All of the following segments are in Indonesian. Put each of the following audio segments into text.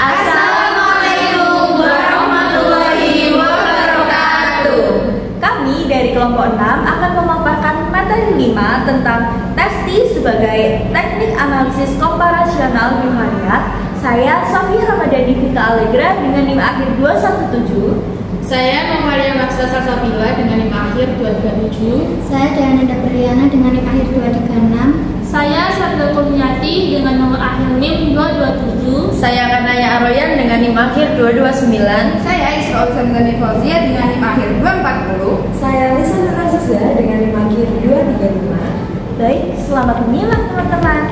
Assalamualaikum warahmatullahi wabarakatuh. Kami dari kelompok 6 akan memaparkan materi 5 tentang TESTI sebagai teknik analisis komparasional bivariat. Saya Sofia Ramadhani Vika Allegra dengan NIM akhir 217. Saya Novalia Maksa Salsabila dengan NIM akhir 237. Saya Diananda Priana dengan NIM akhir 236. Saya Sandra Kurniati dengan nomor akhir NIM 227. Saya Kanaya Aroyan dengan NIM akhir 229. Saya Isra Ulsan Gani Fauzia dengan NIM akhir 240. Saya Lisa Nurasiza dengan NIM akhir 235. Baik, selamat menyimak teman-teman.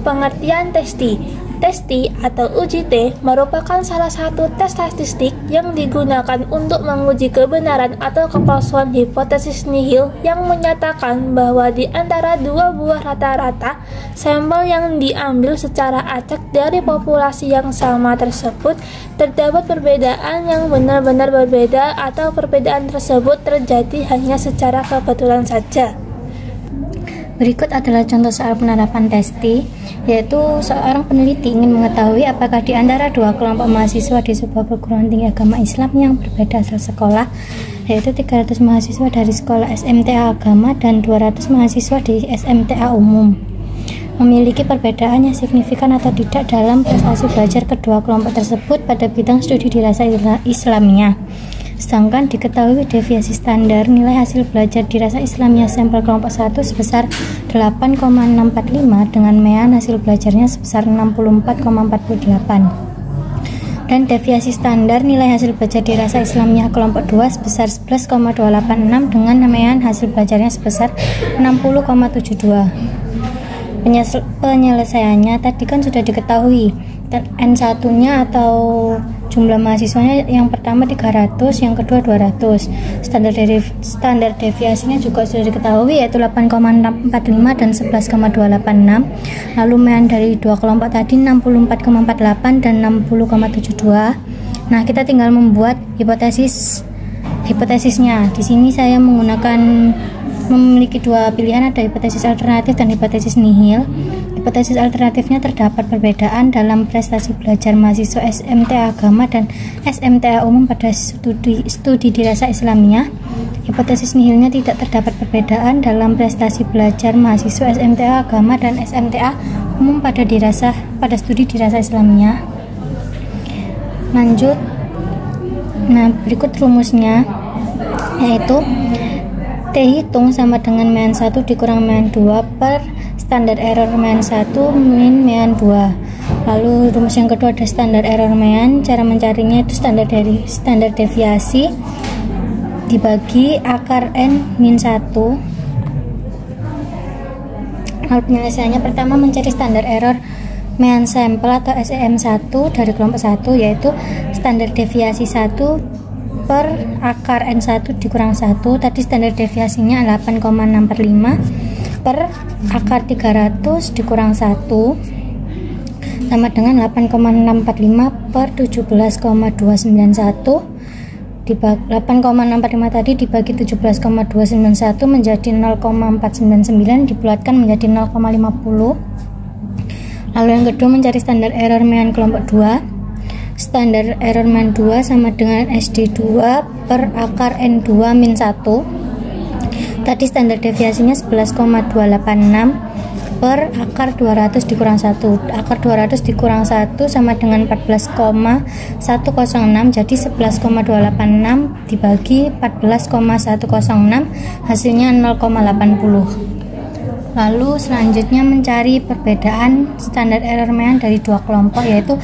Pengertian TESTI. TESTI atau uji T merupakan salah satu tes statistik yang digunakan untuk menguji kebenaran atau kepalsuan hipotesis nihil yang menyatakan bahwa di antara dua buah rata-rata sampel yang diambil secara acak dari populasi yang sama tersebut terdapat perbedaan yang benar-benar berbeda atau perbedaan tersebut terjadi hanya secara kebetulan saja. Berikut adalah contoh soal penerapan TESTI, yaitu seorang peneliti ingin mengetahui apakah di antara dua kelompok mahasiswa di sebuah perguruan tinggi agama Islam yang berbeda asal sekolah, yaitu 300 mahasiswa dari sekolah SMTA Agama dan 200 mahasiswa di SMTA Umum, memiliki perbedaan yang signifikan atau tidak dalam prestasi belajar kedua kelompok tersebut pada bidang studi dirasa Islamiyah. Sedangkan diketahui deviasi standar nilai hasil belajar dirasa Islamiyah sampel kelompok 1 sebesar 8,645 dengan mean hasil belajarnya sebesar 64,48 dan deviasi standar nilai hasil belajar dirasa Islamiyah kelompok 2 sebesar 11,286 dengan mean hasil belajarnya sebesar 60,72. Penyelesaiannya tadi kan sudah diketahui, dan N1 nya atau jumlah mahasiswanya yang pertama 300, yang kedua 200. Standar deviasinya juga sudah diketahui, yaitu 8,645 dan 11,286. Lalu mean dari dua kelompok tadi 64,48 dan 60,72. Nah, kita tinggal membuat hipotesisnya. Di sini saya memiliki dua pilihan, ada hipotesis alternatif dan hipotesis nihil. Hipotesis alternatifnya terdapat perbedaan dalam prestasi belajar mahasiswa SMTA Agama dan SMTA Umum pada studi dirasa Islamiyah. Hipotesis nihilnya tidak terdapat perbedaan dalam prestasi belajar mahasiswa SMTA Agama dan SMTA Umum pada studi dirasa Islamiyah. Lanjut. Nah, berikut rumusnya, yaitu T hitung sama dengan mean 1 dikurang mean 2 per standar error mean 1 min mean 2. Lalu rumus yang kedua ada standar error mean. Cara mencarinya itu standar deviasi dibagi akar n min 1. Lalu penyelesaiannya pertama mencari standar error mean sampel atau SEM1 dari kelompok 1, yaitu standar deviasi 1 per akar N1 dikurang 1. Tadi standar deviasinya 8,645 per akar 300 dikurang 1 sama dengan 8,645 per 17,291. 8,645 tadi dibagi 17,291 menjadi 0,499 dibulatkan menjadi 0,50. Lalu yang kedua mencari standar error mean kelompok 2. Standar error mean 2 sama dengan SD2 per akar N2 min 1. Tadi standar deviasinya 11,286 per akar 200 dikurang 1. Akar 200 dikurang 1 sama dengan 14,106, jadi 11,286 dibagi 14,106 hasilnya 0,80. Lalu selanjutnya mencari perbedaan standar error mean dari dua kelompok, yaitu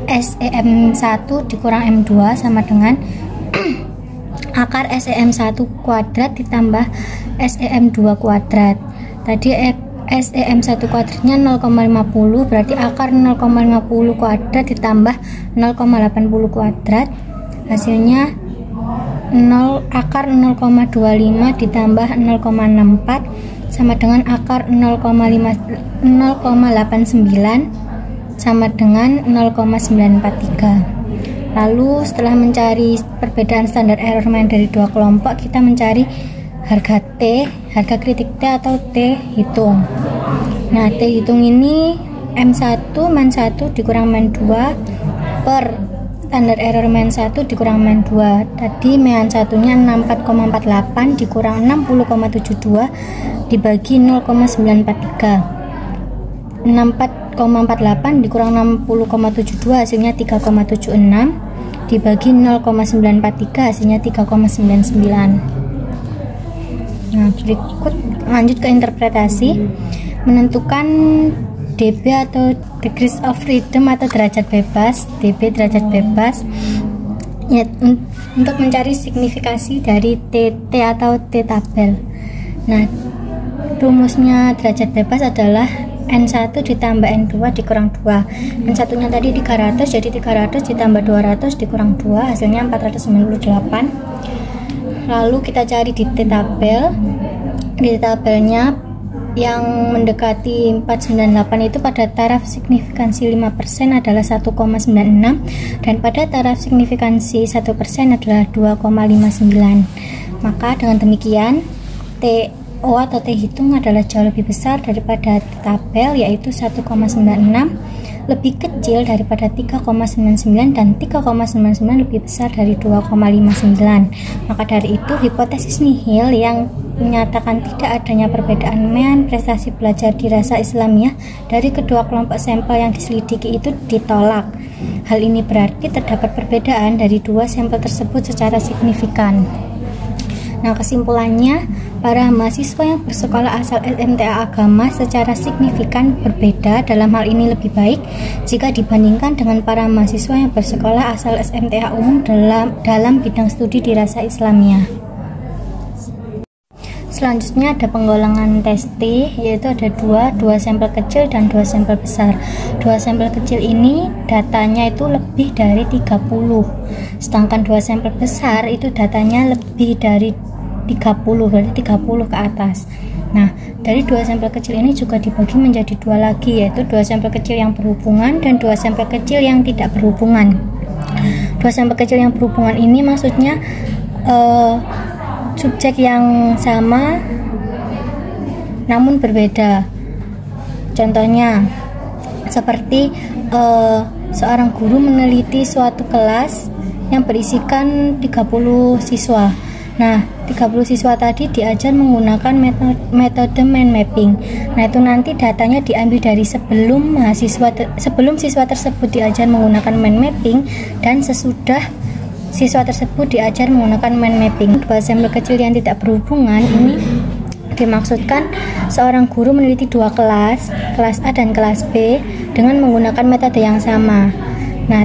SEM1 dikurang M2 sama dengan akar SEM1 kuadrat ditambah SEM2 kuadrat. Tadi SEM1 kuadratnya 0,50, berarti akar 0,50 kuadrat ditambah 0,80 kuadrat hasilnya akar 0,25 ditambah 0,64 sama dengan akar 0,89 sama dengan 0,943. Lalu setelah mencari perbedaan standar error mean dari dua kelompok, kita mencari harga T, harga kritik T atau T hitung. Nah, T hitung ini M1 min 1 dikurang min 2 per standar error min 1 dikurang min 2. Tadi min 1 nya 64,48 dikurang 60,72 dibagi 0,943. 64,48 dikurang 60,72 hasilnya 3,76 dibagi 0,943 hasilnya 3,99. Nah, berikut lanjut ke interpretasi. Menentukan dB atau degrees of freedom atau derajat bebas, dB derajat bebas ya, untuk mencari signifikasi dari T atau T tabel. Nah, rumusnya derajat bebas adalah N1 ditambah N2 dikurang 2. N1 nya tadi 300, jadi 300 ditambah 200 dikurang 2 hasilnya 498. Lalu kita cari di T tabel. Di tabelnya yang mendekati 498 itu pada taraf signifikansi 5% adalah 1,96 dan pada taraf signifikansi 1% adalah 2,59. Maka dengan demikian TO atau T hitung adalah jauh lebih besar daripada tabel, yaitu 1,96 lebih kecil daripada 3,99 dan 3,99 lebih besar dari 2,59. Maka dari itu hipotesis nihil yang menyatakan tidak adanya perbedaan mean prestasi belajar di rasa Islamiyah dari kedua kelompok sampel yang diselidiki itu ditolak. Hal ini berarti terdapat perbedaan dari dua sampel tersebut secara signifikan. Nah, kesimpulannya, para mahasiswa yang bersekolah asal SMTA agama secara signifikan berbeda, dalam hal ini lebih baik jika dibandingkan dengan para mahasiswa yang bersekolah asal SMTA umum dalam bidang studi di rasa Islamiyah. Selanjutnya ada penggolongan tes T, yaitu ada dua sampel kecil dan dua sampel besar. Dua sampel kecil ini datanya itu lebih dari 30, sedangkan dua sampel besar itu datanya lebih dari 30, berarti 30 ke atas. Nah, dari dua sampel kecil ini juga dibagi menjadi dua lagi, yaitu dua sampel kecil yang berhubungan dan dua sampel kecil yang tidak berhubungan. Dua sampel kecil yang berhubungan ini maksudnya subjek yang sama namun berbeda. Contohnya seperti seorang guru meneliti suatu kelas yang berisikan 30 siswa. Nah, 30 siswa tadi diajar menggunakan metode mind mapping. Nah, itu nanti datanya diambil dari sebelum siswa tersebut diajar menggunakan mind mapping dan sesudah siswa tersebut diajar menggunakan mind mapping. Dua sampel kecil yang tidak berhubungan ini dimaksudkan seorang guru meneliti dua kelas A dan kelas B dengan menggunakan metode yang sama. Nah,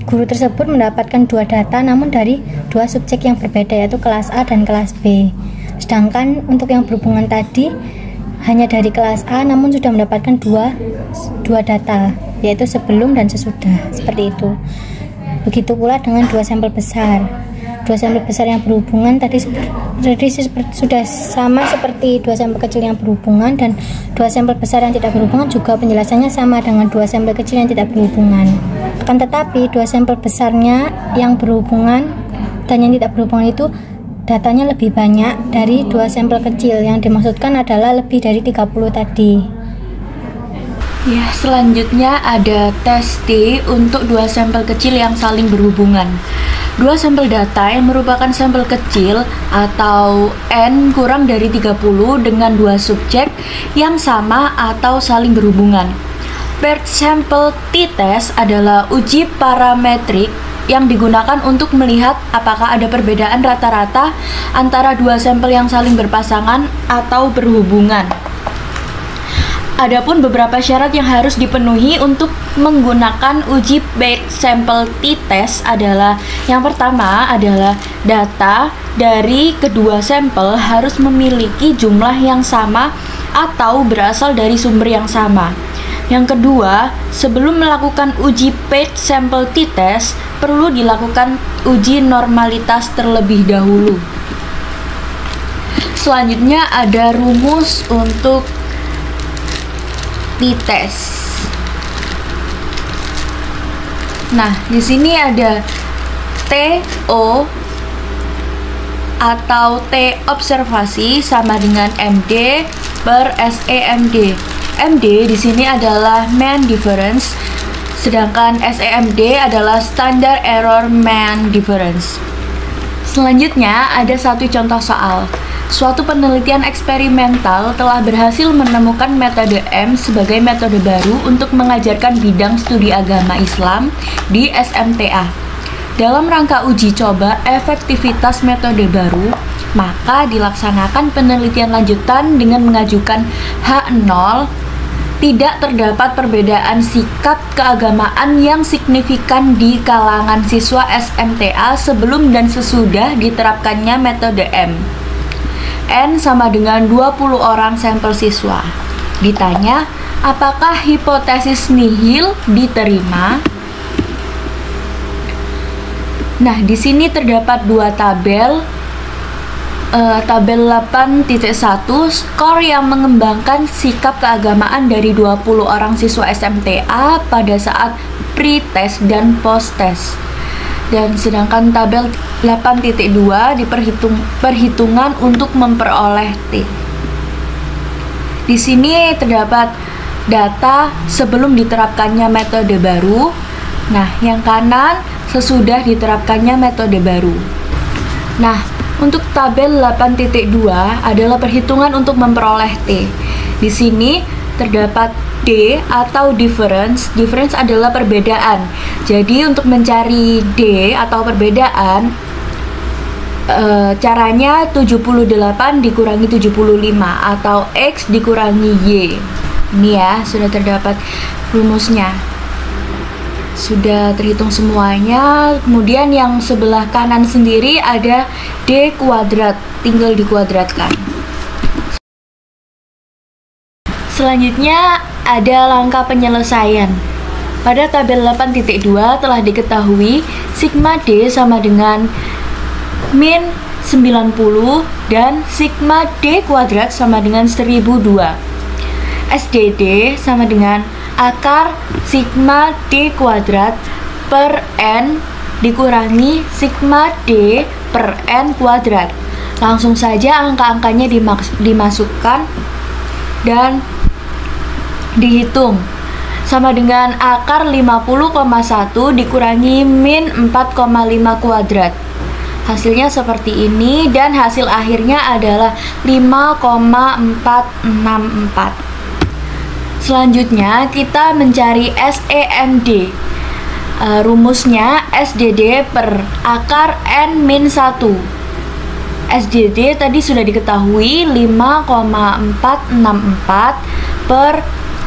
guru tersebut mendapatkan dua data namun dari dua subjek yang berbeda, yaitu kelas A dan kelas B. Sedangkan untuk yang berhubungan tadi hanya dari kelas A namun sudah mendapatkan dua data, yaitu sebelum dan sesudah, seperti itu. Begitu pula dengan dua sampel besar. Dua sampel besar yang berhubungan tadi sudah sama seperti dua sampel kecil yang berhubungan, dan dua sampel besar yang tidak berhubungan juga penjelasannya sama dengan dua sampel kecil yang tidak berhubungan. Akan tetapi dua sampel besarnya yang berhubungan dan yang tidak berhubungan itu datanya lebih banyak dari dua sampel kecil, yang dimaksudkan adalah lebih dari 30 tadi. Ya, selanjutnya ada tes T untuk dua sampel kecil yang saling berhubungan. Dua sampel data yang merupakan sampel kecil atau N kurang dari 30 dengan dua subjek yang sama atau saling berhubungan. Paired sample t-test adalah uji parametrik yang digunakan untuk melihat apakah ada perbedaan rata-rata antara dua sampel yang saling berpasangan atau berhubungan. Adapun beberapa syarat yang harus dipenuhi untuk menggunakan uji paired sample t-test adalah, yang pertama adalah data dari kedua sampel harus memiliki jumlah yang sama atau berasal dari sumber yang sama. Yang kedua, sebelum melakukan uji paired sample t-test, perlu dilakukan uji normalitas terlebih dahulu. Selanjutnya ada rumus untuk t-test. Nah, di sini ada TO atau T observasi sama dengan MD per SEMD. MD di sini adalah mean difference, sedangkan SEMD adalah standard error mean difference. Selanjutnya ada satu contoh soal. Suatu penelitian eksperimental telah berhasil menemukan metode M sebagai metode baru untuk mengajarkan bidang studi agama Islam di SMTA. Dalam rangka uji coba efektivitas metode baru, maka dilaksanakan penelitian lanjutan dengan mengajukan H0. Tidak terdapat perbedaan sikap keagamaan yang signifikan di kalangan siswa SMTA sebelum dan sesudah diterapkannya metode M. N sama dengan 20 orang sampel siswa. Ditanya, apakah hipotesis nihil diterima? Nah, di sini terdapat dua tabel. Tabel 8.1 skor yang mengembangkan sikap keagamaan dari 20 orang siswa SMTA pada saat pre-test dan post-test. Dan sedangkan tabel 8.2 perhitungan untuk memperoleh T. Di sini terdapat data sebelum diterapkannya metode baru. Nah, yang kanan sesudah diterapkannya metode baru. Nah, untuk tabel 8.2 adalah perhitungan untuk memperoleh T. Di sini terdapat D atau difference. Difference adalah perbedaan. Jadi untuk mencari D atau perbedaan, caranya 78 dikurangi 75 atau X dikurangi Y. Ini ya, sudah terdapat rumusnya. Sudah terhitung semuanya. Kemudian yang sebelah kanan sendiri ada D kuadrat, tinggal dikuadratkan. Selanjutnya ada langkah penyelesaian. Pada tabel 8.2 telah diketahui sigma D sama dengan min 90 dan sigma D kuadrat sama dengan 1002. SDD sama dengan akar sigma D kuadrat per N dikurangi sigma D per N kuadrat. Langsung saja angka-angkanya dimasukkan dan dihitung. Sama dengan akar 50,1 dikurangi min 4,5 kuadrat. Hasilnya seperti ini dan hasil akhirnya adalah 5,464. Selanjutnya kita mencari SEMD. Rumusnya SDD per akar N-1. SDD tadi sudah diketahui 5,464 per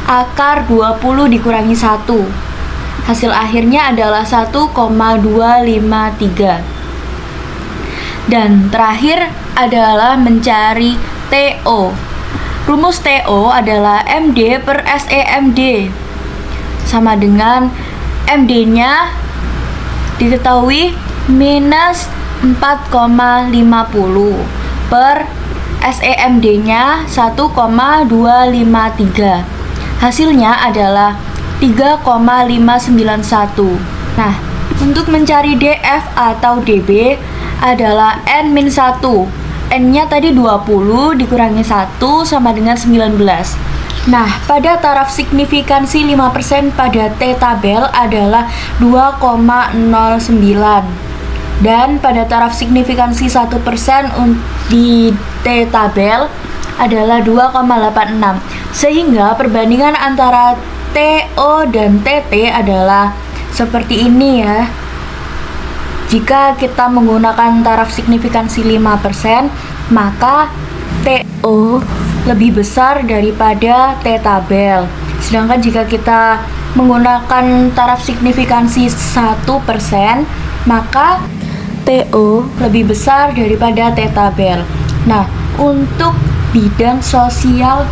akar 20 dikurangi 1. Hasil akhirnya adalah 1,253. Dan terakhir adalah mencari TO. Rumus TO adalah MD per SEMD sama dengan MD-nya diketahui minus 4,50 per SEMD-nya 1,253. Hasilnya adalah 3,591. Nah, untuk mencari DF atau DB adalah N-1. N-nya tadi 20 dikurangi 1 sama dengan 19. Nah, pada taraf signifikansi 5% pada T tabel adalah 2,09. Dan pada taraf signifikansi 1% di T tabel adalah 2,86. Sehingga perbandingan antara TO dan TT adalah seperti ini ya. Jika kita menggunakan taraf signifikansi 5%, maka TO lebih besar daripada T tabel. Sedangkan jika kita menggunakan taraf signifikansi 1%, maka TO lebih besar daripada T tabel. Nah, untuk bidang sosial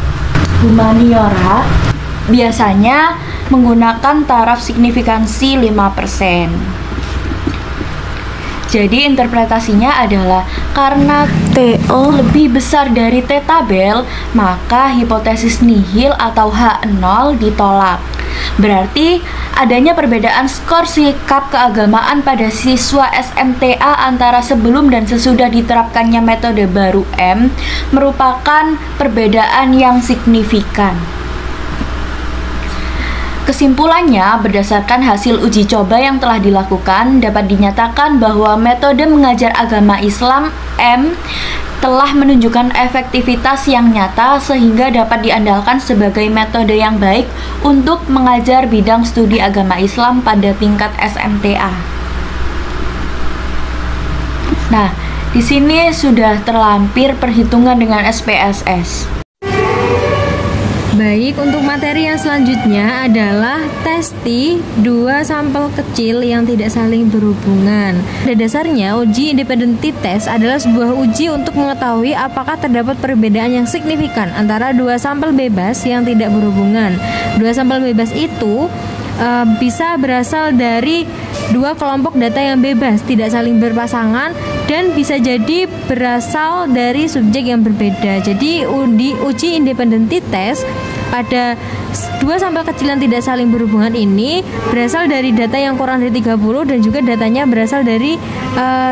humaniora biasanya menggunakan taraf signifikansi 5%. Jadi interpretasinya adalah karena TO lebih besar dari T tabel, maka hipotesis nihil atau H0 ditolak. Berarti adanya perbedaan skor sikap keagamaan pada siswa SMTA antara sebelum dan sesudah diterapkannya metode baru M merupakan perbedaan yang signifikan. Kesimpulannya, berdasarkan hasil uji coba yang telah dilakukan, dapat dinyatakan bahwa metode mengajar agama Islam M telah menunjukkan efektivitas yang nyata sehingga dapat diandalkan sebagai metode yang baik untuk mengajar bidang studi agama Islam pada tingkat SMTA. Nah, di sini sudah terlampir perhitungan dengan SPSS. Baik, untuk materi yang selanjutnya adalah testi 2 sampel kecil yang tidak saling berhubungan. Pada dasarnya, uji independent test adalah sebuah uji untuk mengetahui apakah terdapat perbedaan yang signifikan antara 2 sampel bebas yang tidak berhubungan. 2 sampel bebas itu bisa berasal dari 2 kelompok data yang bebas, tidak saling berpasangan, dan bisa jadi berasal dari subjek yang berbeda. Jadi uji independent test pada 2 sampel kecil yang tidak saling berhubungan ini berasal dari data yang kurang dari 30 dan juga datanya berasal dari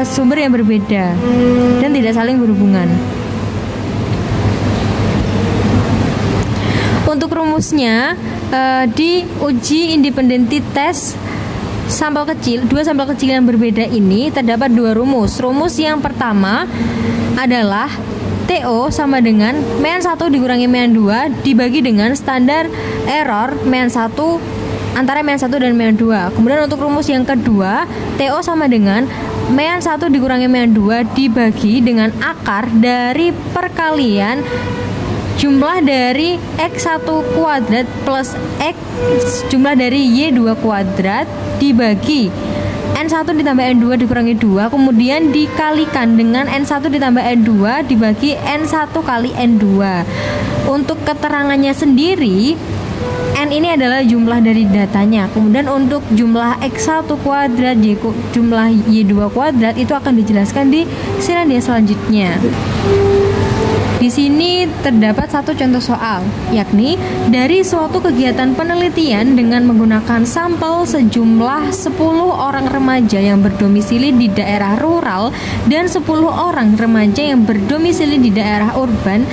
sumber yang berbeda dan tidak saling berhubungan. Untuk rumusnya, di uji independent test sampel kecil, 2 sampel kecil yang berbeda ini terdapat 2 rumus. Rumus yang pertama adalah TO sama dengan -1 dikurangi -2 dibagi dengan standar error -1 antara -1 dan -2. Kemudian untuk rumus yang kedua, TO sama dengan -1 dikurangi -2 dibagi dengan akar dari perkalian jumlah dari X1 kuadrat plus X jumlah dari Y2 kuadrat dibagi N1 ditambah N2 dikurangi 2, kemudian dikalikan dengan N1 ditambah N2 dibagi N1 kali N2. Untuk keterangannya sendiri, N ini adalah jumlah dari datanya. Kemudian untuk jumlah X1 kuadrat, jumlah Y2 kuadrat itu akan dijelaskan di selandia selanjutnya. Di sini terdapat satu contoh soal, yakni dari suatu kegiatan penelitian dengan menggunakan sampel sejumlah 10 orang remaja yang berdomisili di daerah rural dan 10 orang remaja yang berdomisili di daerah urban,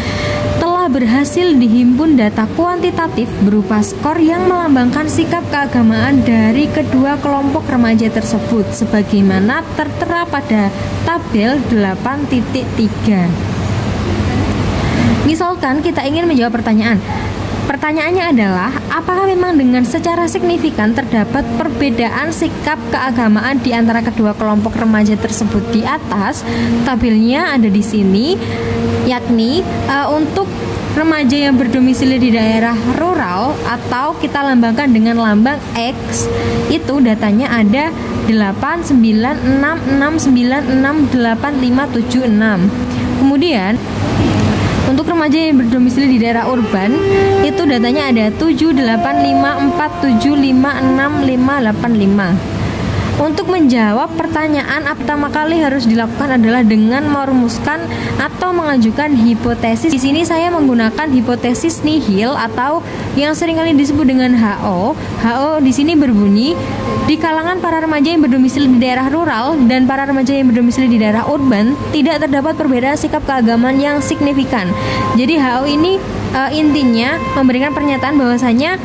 telah berhasil dihimpun data kuantitatif berupa skor yang melambangkan sikap keagamaan dari kedua kelompok remaja tersebut sebagaimana tertera pada tabel 8.3. Misalkan kita ingin menjawab pertanyaan. Pertanyaannya adalah, apakah memang dengan secara signifikan terdapat perbedaan sikap keagamaan di antara kedua kelompok remaja tersebut di atas? Tabelnya ada di sini, yakni untuk remaja yang berdomisili di daerah rural atau kita lambangkan dengan lambang X, itu datanya ada 896696856. Kemudian untuk remaja yang berdomisili di daerah urban itu datanya ada 78547566585. Untuk menjawab pertanyaan pertama kali harus dilakukan adalah dengan merumuskan atau mengajukan hipotesis. Di sini saya menggunakan hipotesis nihil atau yang seringkali disebut dengan HO. HO di sini berbunyi, di kalangan para remaja yang berdomisili di daerah rural dan para remaja yang berdomisili di daerah urban tidak terdapat perbedaan sikap keagamaan yang signifikan. Jadi HO ini intinya memberikan pernyataan bahwasanya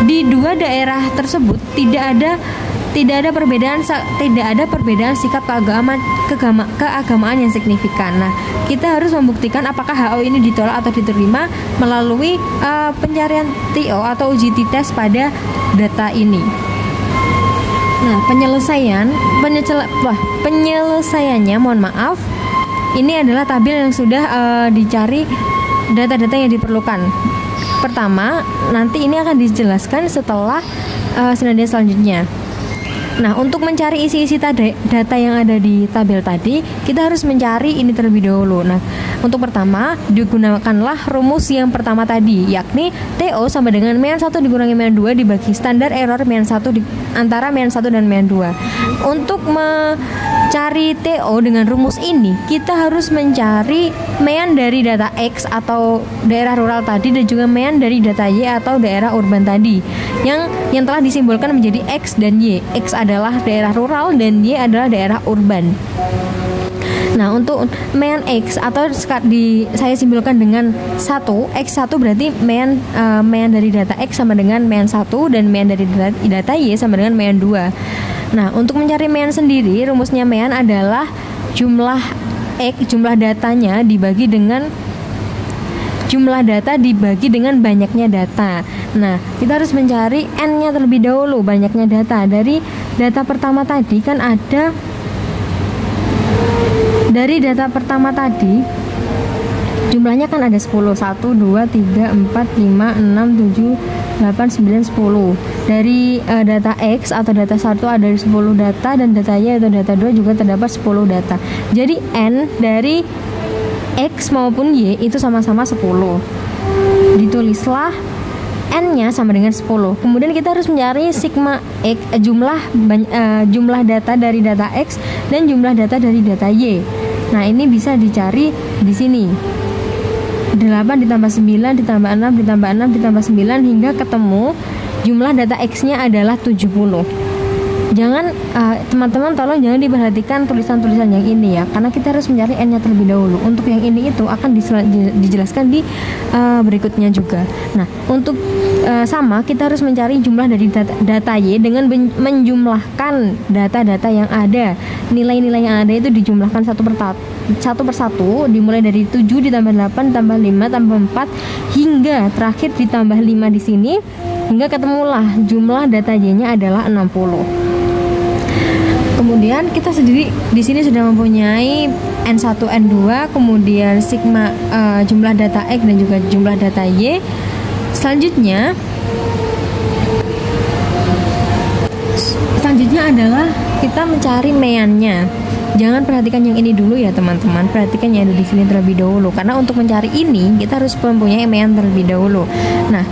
di dua daerah tersebut tidak ada perbedaan sikap keagamaan yang signifikan. Nah, kita harus membuktikan apakah HO ini ditolak atau diterima melalui pencarian TO atau uji t-test pada data ini. Nah, penyelesaiannya mohon maaf, ini adalah tabel yang sudah dicari data-data yang diperlukan. Pertama, nanti ini akan dijelaskan setelah selandia selanjutnya. Nah, untuk mencari isi-isi data yang ada di tabel tadi, kita harus mencari ini terlebih dahulu. Nah, untuk pertama, digunakanlah rumus yang pertama tadi, yakni TO sama dengan -1 dikurangi -2 dibagi standar error antara -1 dan -2. Untuk mencari TO dengan rumus ini, kita harus mencari mean dari data X atau daerah rural tadi dan juga mean dari data Y atau daerah urban tadi yang telah disimbolkan menjadi X dan Y. X adalah daerah rural dan Y adalah daerah urban. Nah, untuk mean X atau saya simpulkan dengan 1, X1 berarti mean dari data X sama dengan mean 1 dan mean dari data Y sama dengan mean 2. Nah, untuk mencari mean sendiri, rumusnya mean adalah jumlah X, jumlah datanya dibagi dengan banyaknya data. Nah, kita harus mencari N-nya terlebih dahulu, banyaknya data. Dari data pertama tadi kan ada, dari data pertama tadi jumlahnya kan ada 10, 1, 2, 3, 4, 5, 6, 7, 8, 9, 10. Dari data X atau data 1 ada 10 data, dan data Y atau data 2 juga terdapat 10 data. Jadi N dari X maupun Y itu sama-sama 10. Ditulislah N-nya sama dengan 10. Kemudian kita harus mencari sigma X, jumlah data dari data X dan jumlah data dari data Y. Nah, ini bisa dicari di sini. 8 ditambah 9 ditambah 6 ditambah 6 ditambah 9 hingga ketemu jumlah data X-nya adalah 70. Jangan teman-teman tolong jangan diperhatikan tulisan-tulisan yang ini ya, karena kita harus mencari N-nya terlebih dahulu. Untuk yang ini itu akan dijelaskan di berikutnya juga. Nah, untuk sama kita harus mencari jumlah dari data Y dengan menjumlahkan data-data yang ada. Nilai-nilai yang ada itu dijumlahkan satu persatu, dimulai dari 7 ditambah 8 tambah 5 tambah 4 hingga terakhir ditambah 5 di sini, hingga ketemulah jumlah data Y-nya adalah 60. Kemudian kita sendiri di sini sudah mempunyai N1, N2, kemudian sigma jumlah data X dan juga jumlah data Y. Selanjutnya adalah kita mencari meannya. Jangan perhatikan yang ini dulu ya teman-teman, perhatikan yang ada di sini terlebih dahulu, karena untuk mencari ini kita harus mempunyai mean terlebih dahulu. Nah,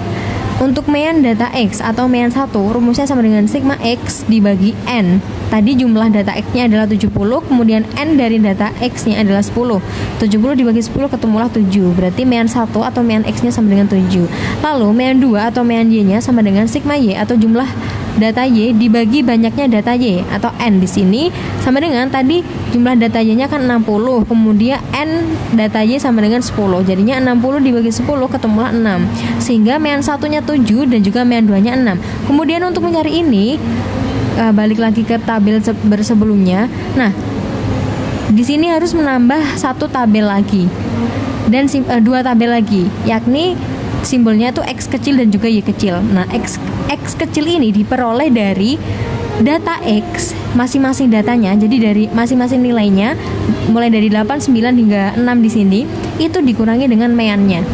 untuk mean data X atau mean 1, rumusnya sama dengan sigma X dibagi N. Tadi jumlah data X-nya adalah 70, kemudian N dari data X-nya adalah 10. 70 dibagi 10 ketemulah 7. Berarti mean 1 atau mean X-nya sama dengan 7. Lalu mean 2 atau mean Y-nya sama dengan sigma Y atau jumlah data Y dibagi banyaknya data Y atau N di sini sama dengan tadi jumlah data Y-nya kan 60, kemudian N data Y sama dengan 10. Jadinya 60 dibagi 10 ketemulah 6. Sehingga mean 1-nya 7 dan juga mean 2-nya 6. Kemudian untuk mencari ini balik lagi ke tabel sebelumnya. Nah, di sini harus menambah satu tabel lagi dan dua tabel lagi, yakni simbolnya tuh X kecil dan juga Y kecil. Nah, X kecil ini diperoleh dari data X masing-masing datanya. Jadi dari masing-masing nilainya mulai dari 8, 9 hingga 6 di sini itu dikurangi dengan meannya.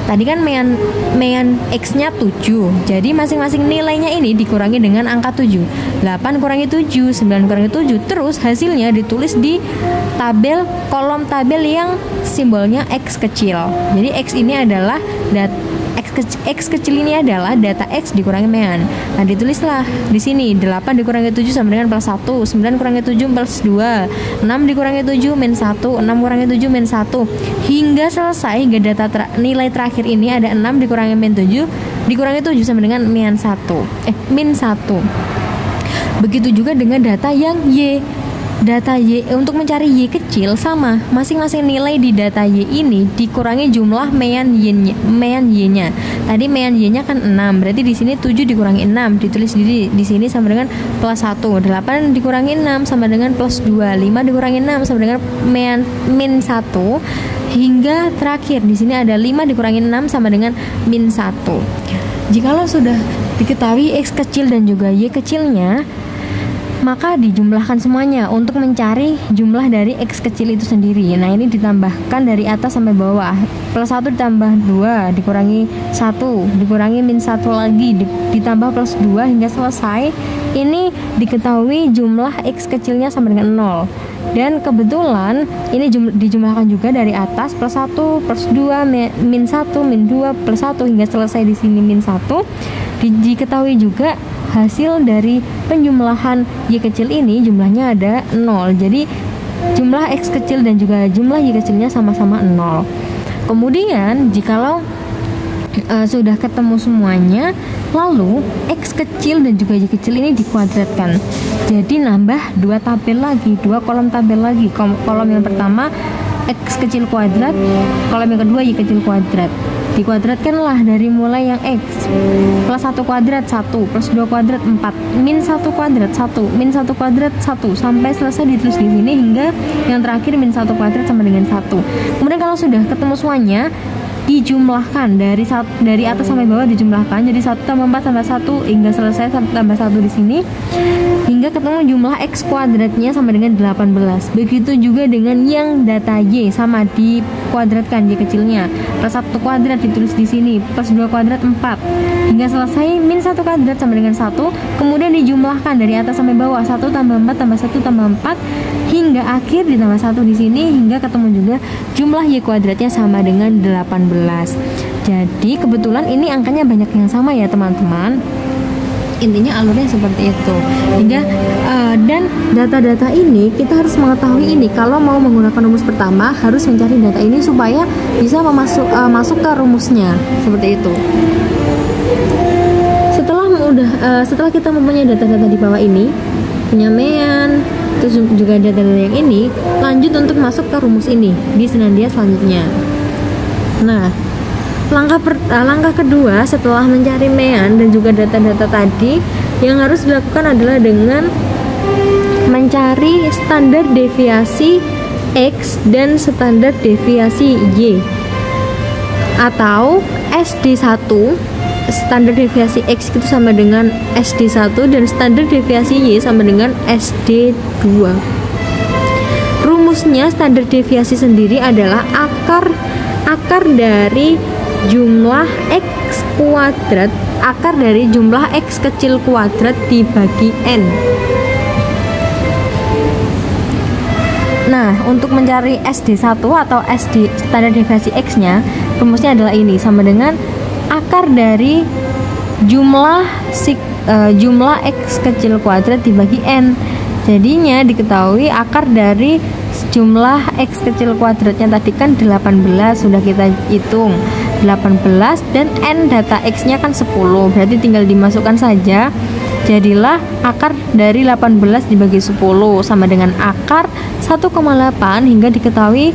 Tadi kan mean X-nya 7. Jadi masing-masing nilainya ini dikurangi dengan angka 7. 8 kurangi 7, 9 kurangi 7. Terus hasilnya ditulis di kolom tabel yang simbolnya X kecil. Jadi X ini adalah X kecil ini adalah data X dikurangi mean. Nah, ditulislah di sini 8 dikurangi 7 sama dengan plus 1, 9 kurangi 7 plus 2, 6 dikurangi 7 min 1, 6 kurangi 7 min 1 hingga selesai. Hingga data nilai terakhir ini ada 6 dikurangi min 7 dikurangi 7 sama dengan min 1. Begitu juga dengan data yang Y. Data Y untuk mencari Y kecil sama, masing-masing nilai di data Y ini dikurangi jumlah mean Y-nya. Tadi mean Y-nya kan 6, berarti di sini 7 dikurangi 6, ditulis di sini sama dengan plus 1. 8 dikurangi 6 sama dengan plus 2. 5 dikurangi 6 sama dengan min 1 hingga terakhir di sini ada 5 dikurangi 6 sama dengan min 1. Jikalau sudah diketahui X kecil dan juga Y kecilnya, maka dijumlahkan semuanya untuk mencari jumlah dari X kecil itu sendiri. Nah, ini ditambahkan dari atas sampai bawah. Plus 1 ditambah 2 dikurangi 1 dikurangi min 1 lagi ditambah plus 2 hingga selesai. Ini diketahui jumlah X kecilnya sama dengan 0. Dan kebetulan ini dijumlahkan juga dari atas plus 1 plus 2 min 1 min 2 plus 1 hingga selesai di sini min 1. Diketahui juga hasil dari penjumlahan Y kecil ini jumlahnya ada 0. Jadi jumlah X kecil dan juga jumlah Y kecilnya sama-sama 0. Kemudian jikalau sudah ketemu semuanya, lalu X kecil dan juga Y kecil ini dikuadratkan. Jadi nambah 2 tabel lagi, 2 kolom tabel lagi. Kolom yang pertama X kecil kuadrat, kolom yang kedua Y kecil kuadrat. Dikuadratkanlah dari mulai yang X plus 1 kuadrat 1, plus 2 kuadrat 4, min 1 kuadrat 1, min 1 kuadrat 1, sampai selesai ditulis di sini hingga yang terakhir min 1 kuadrat sama dengan 1. Kemudian kalau sudah ketemu semuanya, dijumlahkan dari atas sampai bawah, dijumlahkan jadi 1 tambah 4 tambah 1 hingga selesai tambah 1 di sini hingga ketemu jumlah X kuadratnya sama dengan 18. Begitu juga dengan yang data Y, sama dikuadratkan Y kecilnya, plus 1 kuadrat ditulis di sini, plus 2 kuadrat 4 hingga selesai min 1 kuadrat sama dengan 1. Kemudian dijumlahkan dari atas sampai bawah, 1 tambah 4 tambah 1 tambah 4 hingga akhir ditambah 1 di sini hingga ketemu juga jumlah Y kuadratnya sama dengan 18. Jadi kebetulan ini angkanya banyak yang sama ya teman-teman. Intinya alurnya seperti itu. Hingga dan data-data ini kita harus mengetahui ini. Kalau mau menggunakan rumus pertama harus mencari data ini supaya bisa masuk ke rumusnya seperti itu. Setelah kita mempunyai data-data di bawah ini, penyampaian, terus juga data-data yang ini, lanjut untuk masuk ke rumus ini di senandia selanjutnya. Nah, langkah kedua setelah mencari mean dan juga data-data tadi, yang harus dilakukan adalah dengan mencari standar deviasi X dan standar deviasi Y, atau SD1. Standar deviasi X itu sama dengan SD1 dan standar deviasi Y sama dengan SD2. Rumusnya standar deviasi sendiri adalah akar dari jumlah X kuadrat, akar dari jumlah X kecil kuadrat dibagi N. Nah, untuk mencari SD1 atau SD standar deviasi X-nya, rumusnya adalah ini, sama dengan akar dari jumlah X kecil kuadrat dibagi N. Jadinya diketahui akar dari jumlah X kecil kuadratnya tadi kan 18, sudah kita hitung 18, dan N data X nya kan 10, berarti tinggal dimasukkan saja. Jadilah akar dari 18 dibagi 10 sama dengan akar 1,8 hingga diketahui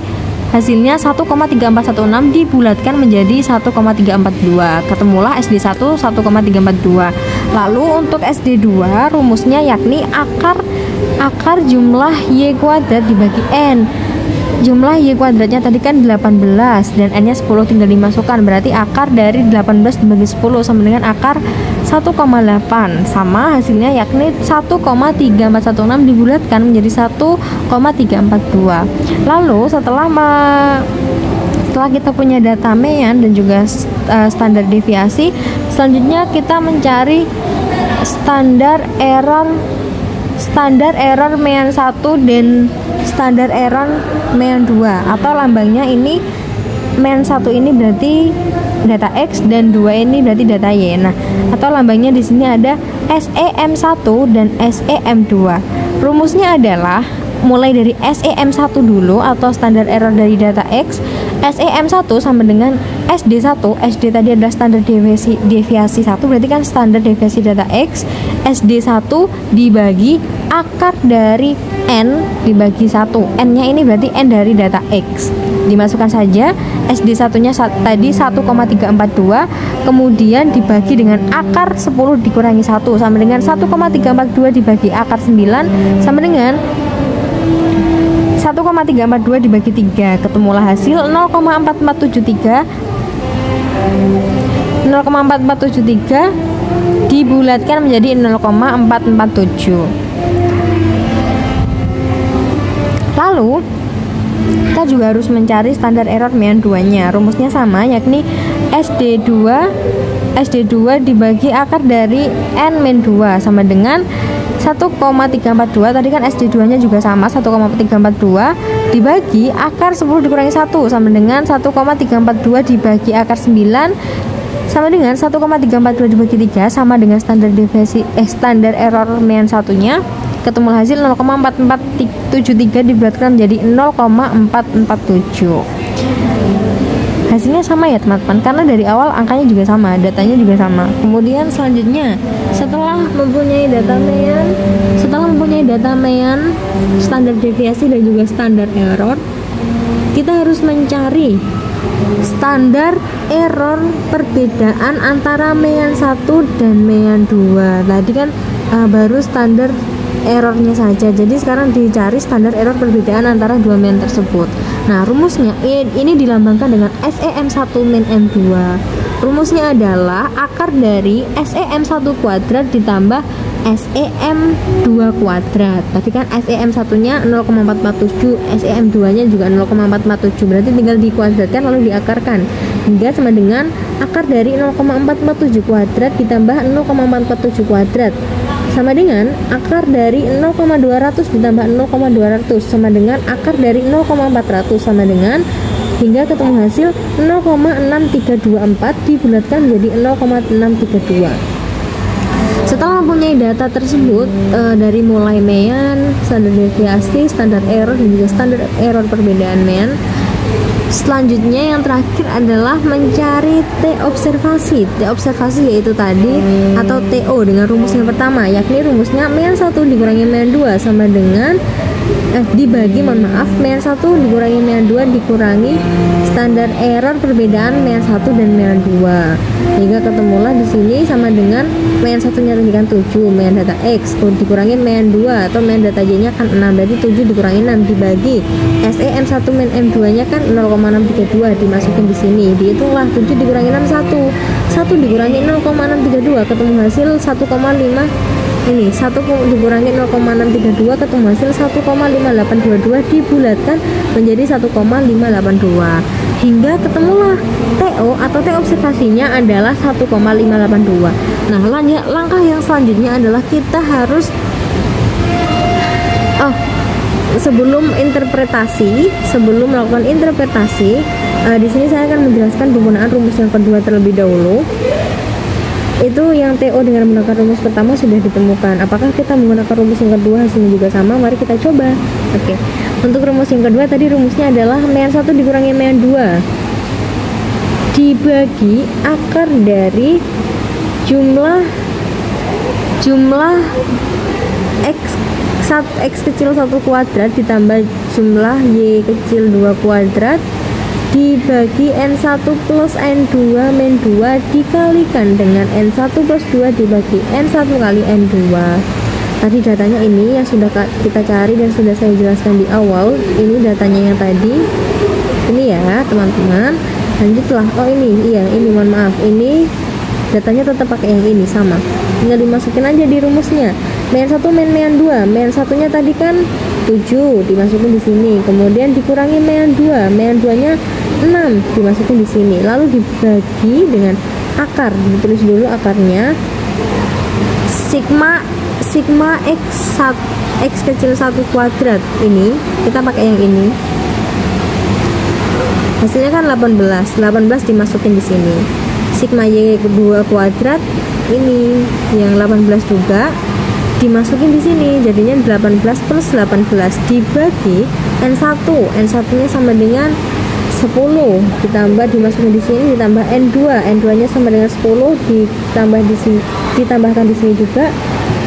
hasilnya 1,3416 dibulatkan menjadi 1,342. Ketemulah SD1 1,342. Lalu untuk SD2 rumusnya yakni akar jumlah Y kuadrat dibagi N. Jumlah Y kuadratnya tadi kan 18 dan N nya 10, tinggal dimasukkan, berarti akar dari 18 dibagi 10 sama dengan akar 1,8, sama hasilnya yakni 1,3416 dibulatkan menjadi 1,342. Lalu setelah kita punya data mean dan juga standar deviasi, selanjutnya kita mencari standar error mean 1 dan standar error mean 2, atau lambangnya ini mean 1 ini berarti data X dan 2 ini berarti data Y. Nah, atau lambangnya di sini ada SEM1 dan SEM2. Rumusnya adalah mulai dari SEM1 dulu atau standar error dari data X. SEM1 sama dengan SD1. SD tadi adalah standar deviasi 1, berarti kan standar deviasi data X. SD1 dibagi akar dari N dibagi 1. N nya ini berarti N dari data X. Dimasukkan saja SD1 nya tadi 1,342, kemudian dibagi dengan akar 10 dikurangi 1 sama dengan 1,342 dibagi akar 9 sama dengan 1,342 dibagi 3, ketemulah hasil 0,4473 dibulatkan menjadi 0,447. Lalu kita juga harus mencari standar error mean 2-nya. Rumusnya sama, yakni SD2 dibagi akar dari N min 2 sama dengan 1,342. Tadi kan SD2-nya juga sama, 1,342 dibagi akar 10 dikurangi 1 sama dengan 1,342 dibagi akar 9 sama dengan 1,342 dibagi 3 sama dengan standar error mean 1-nya. Ketemu hasil 0,4473 dibulatkan menjadi 0,447. hasilnya sama ya teman-teman, karena dari awal angkanya juga sama, datanya juga sama. Kemudian selanjutnya setelah mempunyai data mean, standar deviasi dan juga standar error, kita harus mencari standar error perbedaan antara mean 1 dan mean 2. Tadi kan baru standar errornya saja, jadi sekarang dicari standar error perbedaan antara dua mean tersebut. Nah, rumusnya ini dilambangkan dengan SEM1 min M2. Rumusnya adalah akar dari SEM1 kuadrat ditambah SEM2 kuadrat. Tadi kan SEM1 nya 0,447, SEM2 nya juga 0,447, berarti tinggal dikuadratkan lalu diakarkan hingga sama dengan akar dari 0,447 kuadrat ditambah 0,447 kuadrat sama dengan akar dari 0,200 ditambah 0,200 sama dengan akar dari 0,400 sama dengan hingga ketemu hasil 0,6324 dibulatkan menjadi 0,632. Setelah mempunyai data tersebut dari mulai mean, standar deviasi, standar error dan juga standar error perbedaan mean, selanjutnya yang terakhir adalah mencari T observasi. T observasi yaitu tadi atau TO dengan rumus yang pertama, yakni rumusnya mean 1 dikurangi mean 2 sama dengan mean 1 dikurangi mean 2 dikurangi standar error perbedaan mean 1 dan mean 2 hingga ketemulah di sini sama dengan mean 1 nya tadi kan 7, mean data X dikurangi mean 2 atau mean data Y nya kan 6, berarti 7 dikurangi 6 dibagi SEM1 min M2 nya kan 0,632 dimasukin di sini, dihitunglah 7 dikurangi 6 1 dikurangi 0,632 ketemu hasil 1,5, ini 1 dikurangi 0,632 ketemu hasil 1,5822 dibulatkan menjadi 1,582 hingga ketemulah TO atau T observasinya adalah 1,582. Nah, langkah yang selanjutnya adalah kita harus sebelum melakukan interpretasi, di sini saya akan menjelaskan penggunaan rumus yang kedua terlebih dahulu. Itu yang TO dengan menggunakan rumus pertama sudah ditemukan. Apakah kita menggunakan rumus yang kedua hasilnya juga sama? Mari kita coba. Oke. Untuk rumus yang kedua tadi rumusnya adalah mean 1 dikurangi mean 2 dibagi akar dari jumlah X kecil 1 kuadrat ditambah jumlah Y kecil 2 kuadrat dibagi N1 plus N2 min 2 dikalikan dengan N1 plus 2 dibagi N1 kali N2. Tadi datanya ini yang sudah kita cari dan sudah saya jelaskan di awal. Ini datanya yang tadi. Ini ya teman-teman. Lanjutlah. Ini mohon maaf. Ini datanya tetap pakai yang ini sama. Tinggal dimasukin aja di rumusnya. Mean 1 min mean 2. Mean 1-nya tadi kan 7 dimasukin di sini. Kemudian dikurangi mean 2. Mean 2-nya 6 dimasukin di sini, lalu dibagi dengan akar, ditulis dulu akarnya sigma X kecil 1 kuadrat, ini kita pakai yang ini, hasilnya kan 18 dimasukin di sini, sigma Y 2 kuadrat ini yang 18 juga dimasukin di sini, jadinya 18 plus 18 dibagi N1 nya sama dengan 10 ditambah dimasukin di sini ditambah N2 nya sama dengan 10 ditambahkan di sini juga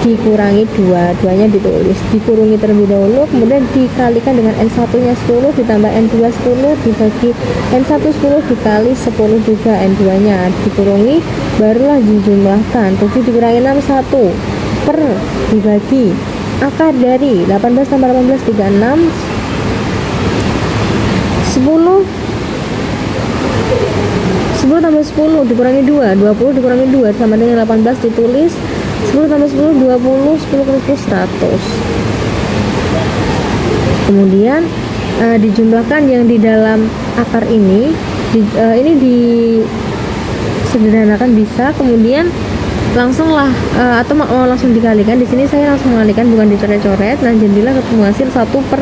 dikurangi 2 nya ditulis dikurungi terlebih dahulu, kemudian dikalikan dengan N1 nya 10 ditambah N2 10 dibagi N1 10 dikali 10 juga N2 nya dikurungi, barulah dijumlahkan 7 dikurangi 6 1 per dibagi akar dari 18 tambah 18 36 10 tambah 10 dikurangi 2 20 dikurangi 2 sama dengan 18 ditulis 10 tambah 10 20 10 plus 100. Kemudian dijumlahkan yang di dalam akar ini disederhanakan bisa, kemudian langsunglah atau mau langsung dikalikan. Di sini saya langsung mengalihkan bukan dicoret-coret. Nah, jadilah ketemu hasil 1 per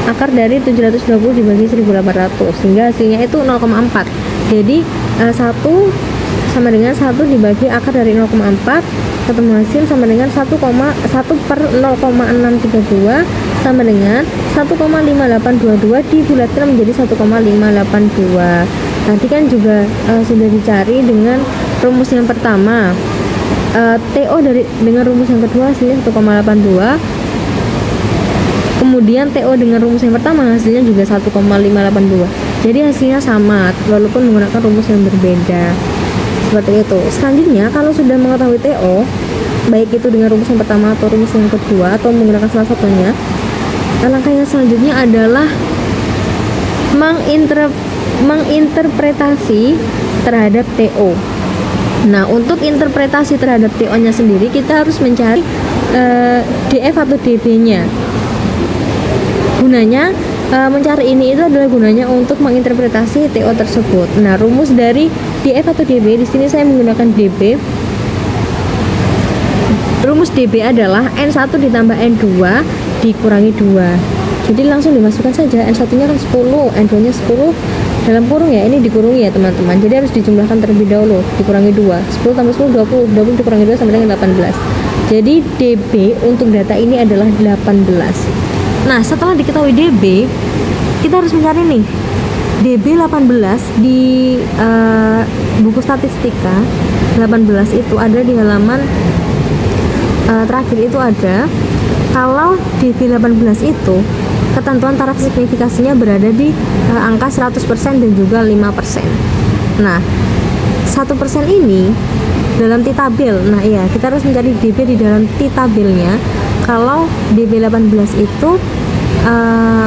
akar dari 720 dibagi 1800 sehingga hasilnya itu 0,4. Jadi 1 sama dengan 1 dibagi akar dari 0,4 ketemu hasil sama dengan 1 per 0,632 sama dengan 1,5822 dibulatkan menjadi 1,582. Tadi kan juga sudah dicari dengan rumus yang pertama. TO dengan rumus yang kedua hasilnya 1,82. Kemudian TO dengan rumus yang pertama hasilnya juga 1,582. Jadi hasilnya sama walaupun menggunakan rumus yang berbeda. Seperti itu. Selanjutnya kalau sudah mengetahui TO, baik itu dengan rumus yang pertama atau rumus yang kedua atau menggunakan salah satunya, langkah yang selanjutnya adalah menginterpretasi terhadap TO. Nah, untuk interpretasi terhadap TO-nya sendiri kita harus mencari DF atau DB-nya. Gunanya mencari ini itu adalah gunanya untuk menginterpretasi TO tersebut. Nah, rumus dari DF atau DB di sini saya menggunakan DB. Rumus DB adalah N1 ditambah N2 dikurangi 2. Jadi langsung dimasukkan saja. N1-nya kan 10, N2-nya 10 dalam kurung ya, ini dikurungi ya teman-teman. Jadi harus dijumlahkan terlebih dahulu, dikurangi 2. 10 tambah 10 20, 20 dikurangi 2 sama dengan 18. Jadi DB untuk data ini adalah 18. Nah, setelah diketahui DB, kita harus mencari nih DB 18 di buku statistika. 18 itu ada di halaman terakhir itu ada. Kalau DB 18 itu ketentuan taraf signifikasinya berada di angka 100% dan juga 5%. Nah, 1% ini dalam T-tabel. Nah, iya, kita harus mencari DB di dalam T-tabelnya. Kalau DB 18 itu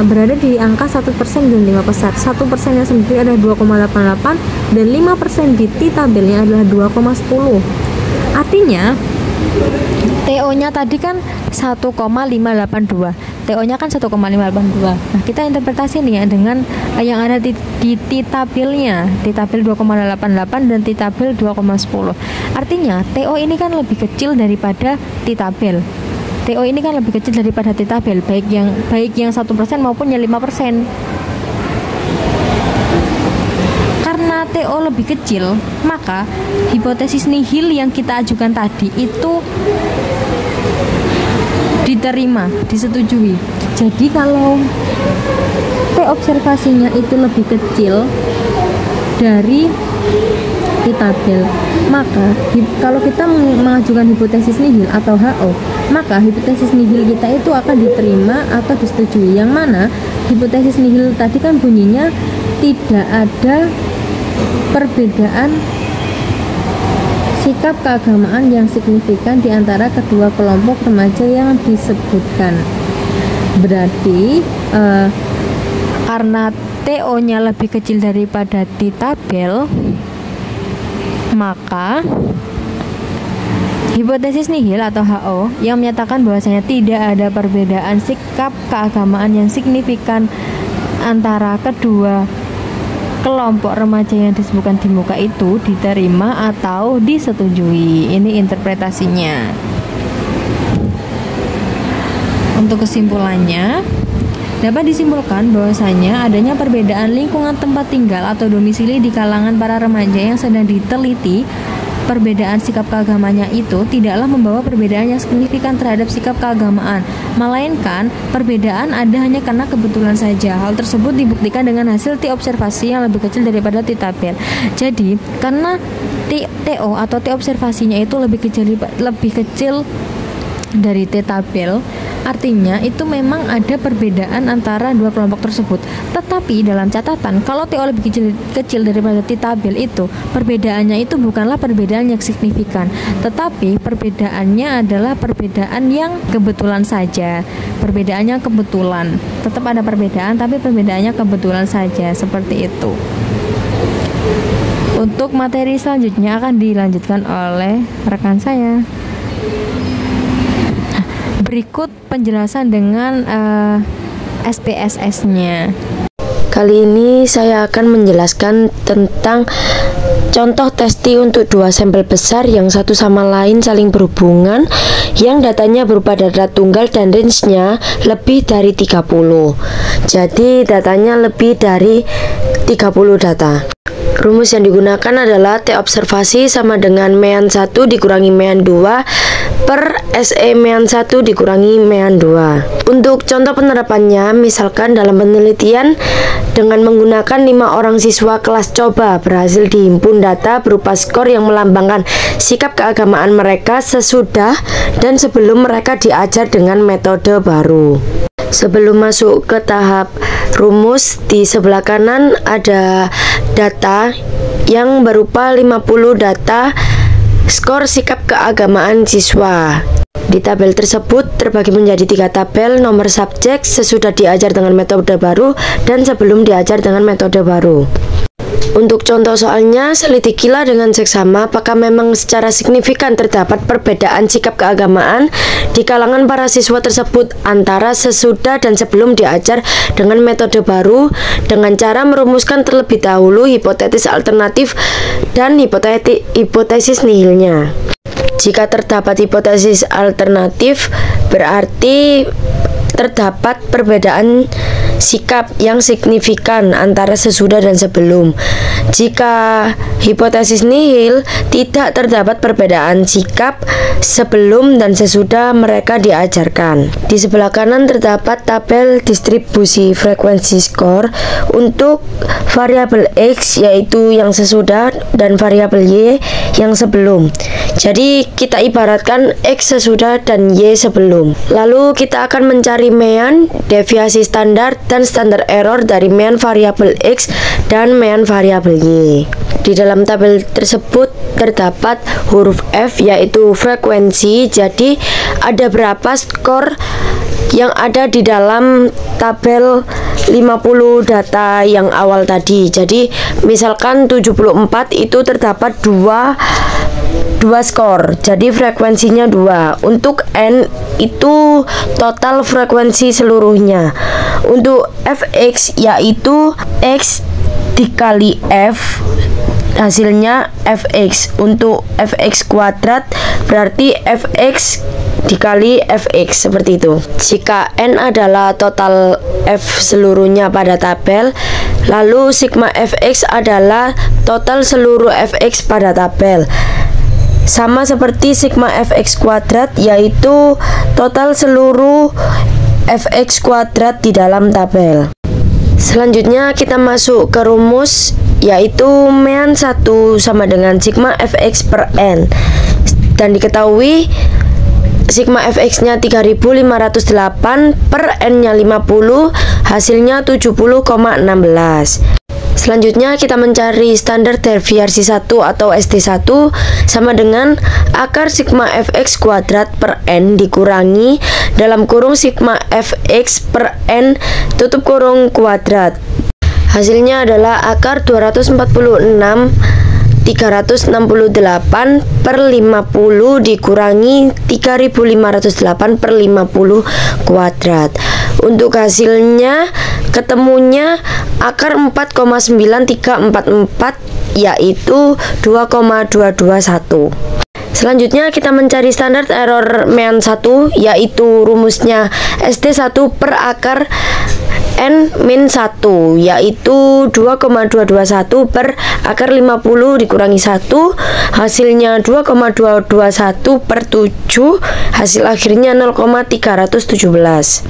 berada di angka 1% dan 5%. 1% nya sendiri adalah 2,88 dan 5% di T-tabelnya adalah 2,10. Artinya TO-nya tadi kan 1,582. TO-nya kan 1,582. Nah, kita interpretasi nih ya dengan yang ada di T-tabelnya. T-tabel 2,88 dan T-tabel 2,10. Artinya TO ini kan lebih kecil daripada T-tabel. TO ini kan lebih kecil daripada T-tabel, baik yang 1% maupun yang 5%. Karena TO lebih kecil, maka hipotesis nihil yang kita ajukan tadi itu diterima, disetujui. Jadi kalau T observasinya itu lebih kecil dari T-tabel, maka kalau kita mengajukan hipotesis nihil atau HO, maka hipotesis nihil kita itu akan diterima atau disetujui. Yang mana hipotesis nihil tadi kan bunyinya tidak ada perbedaan sikap keagamaan yang signifikan di antara kedua kelompok remaja yang disebutkan. Berarti karena TO-nya lebih kecil daripada T-tabel, maka hipotesis nihil atau HO yang menyatakan bahwasanya tidak ada perbedaan sikap keagamaan yang signifikan antara kedua kelompok remaja yang disebutkan di muka itu diterima atau disetujui. Ini interpretasinya. Untuk kesimpulannya, dapat disimpulkan bahwasanya adanya perbedaan lingkungan tempat tinggal atau domisili di kalangan para remaja yang sedang diteliti. Perbedaan sikap keagamaannya itu tidaklah membawa perbedaan yang signifikan terhadap sikap keagamaan, melainkan perbedaan ada hanya karena kebetulan saja. Hal tersebut dibuktikan dengan hasil T observasi yang lebih kecil daripada T-tabel. Jadi, karena TO atau T observasinya itu lebih kecil dari T-tabel, artinya itu memang ada perbedaan antara dua kelompok tersebut. Tetapi dalam catatan, kalau TO lebih kecil daripada T-tabel itu, perbedaannya itu bukanlah perbedaan yang signifikan, tetapi perbedaannya adalah perbedaan yang kebetulan saja. Perbedaannya kebetulan, tetap ada perbedaan, tapi perbedaannya kebetulan saja, seperti itu. Untuk materi selanjutnya akan dilanjutkan oleh rekan saya. Berikut penjelasan dengan SPSS-nya. Kali ini saya akan menjelaskan tentang contoh tes T untuk dua sampel besar yang satu sama lain saling berhubungan, yang datanya berupa data tunggal dan range-nya lebih dari 30. Jadi datanya lebih dari 30 data. Rumus yang digunakan adalah T observasi sama dengan mean 1 dikurangi mean 2 per SE mean 1 dikurangi mean 2. Untuk contoh penerapannya, misalkan dalam penelitian dengan menggunakan 5 orang siswa kelas coba berhasil dihimpun data berupa skor yang melambangkan sikap keagamaan mereka sesudah dan sebelum mereka diajar dengan metode baru. Sebelum masuk ke tahap rumus, di sebelah kanan ada data yang berupa 50 data skor sikap keagamaan siswa. Di tabel tersebut terbagi menjadi 3 tabel: nomor subjek, sesudah diajar dengan metode baru, dan sebelum diajar dengan metode baru. Untuk contoh soalnya, selidikilah dengan seksama apakah memang secara signifikan terdapat perbedaan sikap keagamaan di kalangan para siswa tersebut antara sesudah dan sebelum diajar dengan metode baru dengan cara merumuskan terlebih dahulu hipotesis alternatif dan hipotesis nihilnya. Jika terdapat hipotesis alternatif, berarti terdapat perbedaan sikap yang signifikan antara sesudah dan sebelum. Jika hipotesis nihil, tidak terdapat perbedaan sikap sebelum dan sesudah mereka diajarkan. Di sebelah kanan terdapat tabel distribusi frekuensi skor untuk variabel X, yaitu yang sesudah, dan variabel Y yang sebelum. Jadi kita ibaratkan X sesudah dan Y sebelum. Lalu kita akan mencari mean, deviasi standar, dan standar error dari mean variabel X dan mean variabel Y. Di dalam tabel tersebut terdapat huruf F, yaitu frekuensi. Jadi ada berapa skor yang ada di dalam tabel 50 data yang awal tadi. Jadi misalkan 74 itu terdapat dua skor, jadi frekuensinya 2. Untuk N itu total frekuensi seluruhnya. Untuk Fx yaitu X dikali F, hasilnya Fx. Untuk Fx kuadrat berarti Fx dikali Fx, seperti itu. Jika N adalah total F seluruhnya pada tabel, lalu sigma Fx adalah total seluruh Fx pada tabel. Sama seperti sigma Fx kuadrat, yaitu total seluruh Fx kuadrat di dalam tabel. Selanjutnya kita masuk ke rumus, yaitu mean 1 sama dengan sigma Fx per N. Dan diketahui sigma Fx nya 3508 per N nya 50, hasilnya 70,16. Selanjutnya kita mencari standar deviasi 1 atau ST1 sama dengan akar sigma Fx kuadrat per N dikurangi dalam kurung sigma Fx per N tutup kurung kuadrat. Hasilnya adalah akar 246.368 per 50 dikurangi 3508 per 50 kuadrat. Untuk hasilnya ketemunya akar 4,9344, yaitu 2,221. Selanjutnya kita mencari standar error mean 1, yaitu rumusnya ST1 per akar N min 1, yaitu 2,221 per akar 50 dikurangi 1, hasilnya 2,221 per 7, hasil akhirnya 0,317.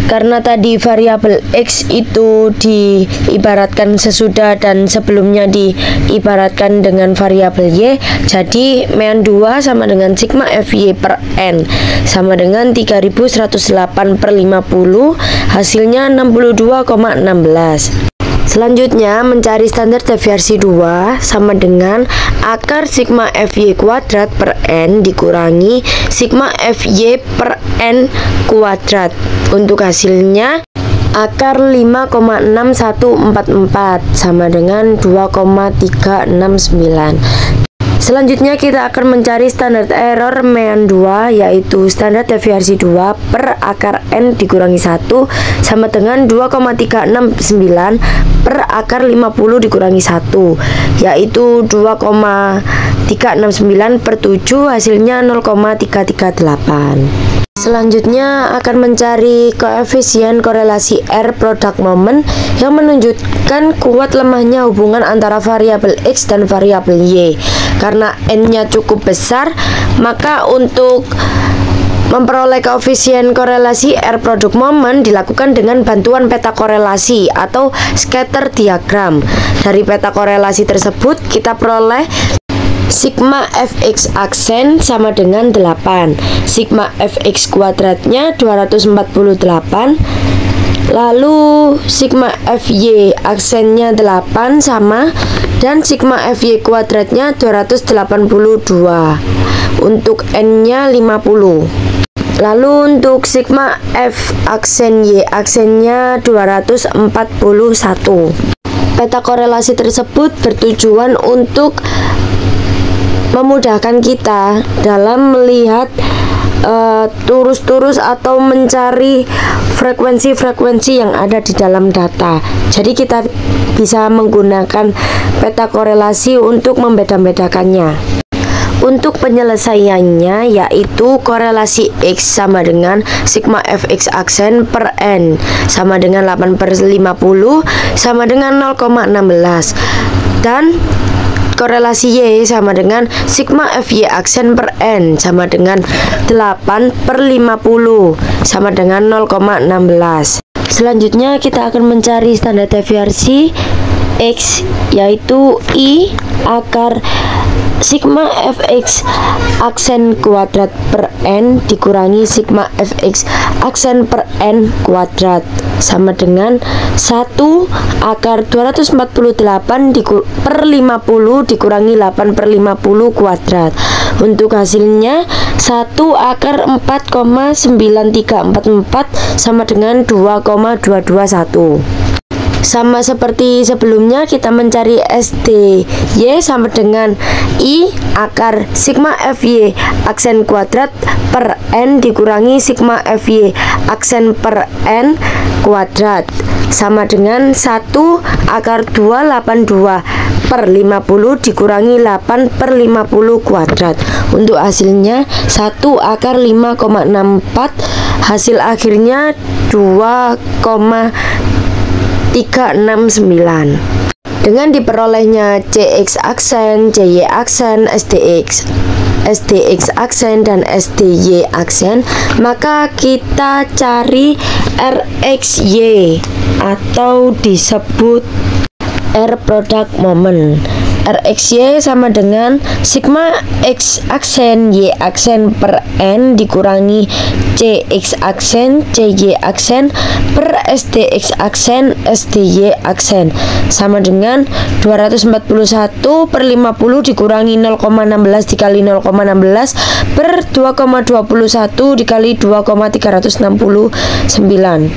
Karena tadi variabel X itu diibaratkan sesudah dan sebelumnya diibaratkan dengan variabel Y, jadi mean 2 sama dengan sigma Fy per N sama dengan 3108 per 50, hasilnya 62,16. Selanjutnya mencari standar deviasi 2 sama dengan akar sigma Fy kuadrat per N dikurangi sigma Fy per N kuadrat. Untuk hasilnya akar 5,6144 sama dengan 2,369. Selanjutnya kita akan mencari standar error mean 2, yaitu standar deviasi 2 per akar N dikurangi 1 sama dengan 2,369 per akar 50 dikurangi 1, yaitu 2,369 per 7, hasilnya 0,338. Selanjutnya akan mencari koefisien korelasi R product moment yang menunjukkan kuat lemahnya hubungan antara variabel X dan variabel Y. Karena N-nya cukup besar, maka untuk memperoleh koefisien korelasi R product moment dilakukan dengan bantuan peta korelasi atau scatter diagram. Dari peta korelasi tersebut kita peroleh sigma fx aksen sama dengan 8, sigma fx kuadratnya 248, lalu sigma fy aksennya 8 sama, dan sigma fy kuadratnya 282, untuk n nya 50. Lalu untuk sigma f aksen y aksennya 241. Peta korelasi tersebut bertujuan untuk memudahkan kita dalam melihat turus-turus atau mencari frekuensi-frekuensi yang ada di dalam data. Jadi kita bisa menggunakan peta korelasi untuk membeda-bedakannya. Untuk penyelesaiannya yaitu korelasi X sama dengan sigma fx aksen per N sama dengan 8/50 sama dengan 0,16, dan korelasi Y sama dengan sigma fy aksen per N sama dengan 8/50 sama dengan 0,16. Selanjutnya kita akan mencari standar deviasi X yaitu I akar sigma fx aksen kuadrat per N dikurangi sigma fx aksen per N kuadrat sama dengan 1 akar 248 per 50 dikurangi 8/50 kuadrat. Untuk hasilnya 1 akar 4,9344 sama dengan 2,221. Sama seperti sebelumnya, kita mencari SDY sama dengan I akar sigma FY aksen kuadrat per N dikurangi sigma FY aksen per N kuadrat sama dengan 1 akar 282 per 50 dikurangi 8/50 kuadrat. Untuk hasilnya 1 akar 5,64, hasil akhirnya 2,369. Dengan diperolehnya CX aksen, CY aksen, SDX aksen, dan SDY aksen, maka kita cari RXY atau disebut R product moment. RXY sama dengan sigma X aksen Y aksen per N dikurangi CX aksen CY aksen per SDX aksen SDY aksen sama dengan 241 per 50 dikurangi 0,16 dikali 0,16 per 2,21 dikali 2,369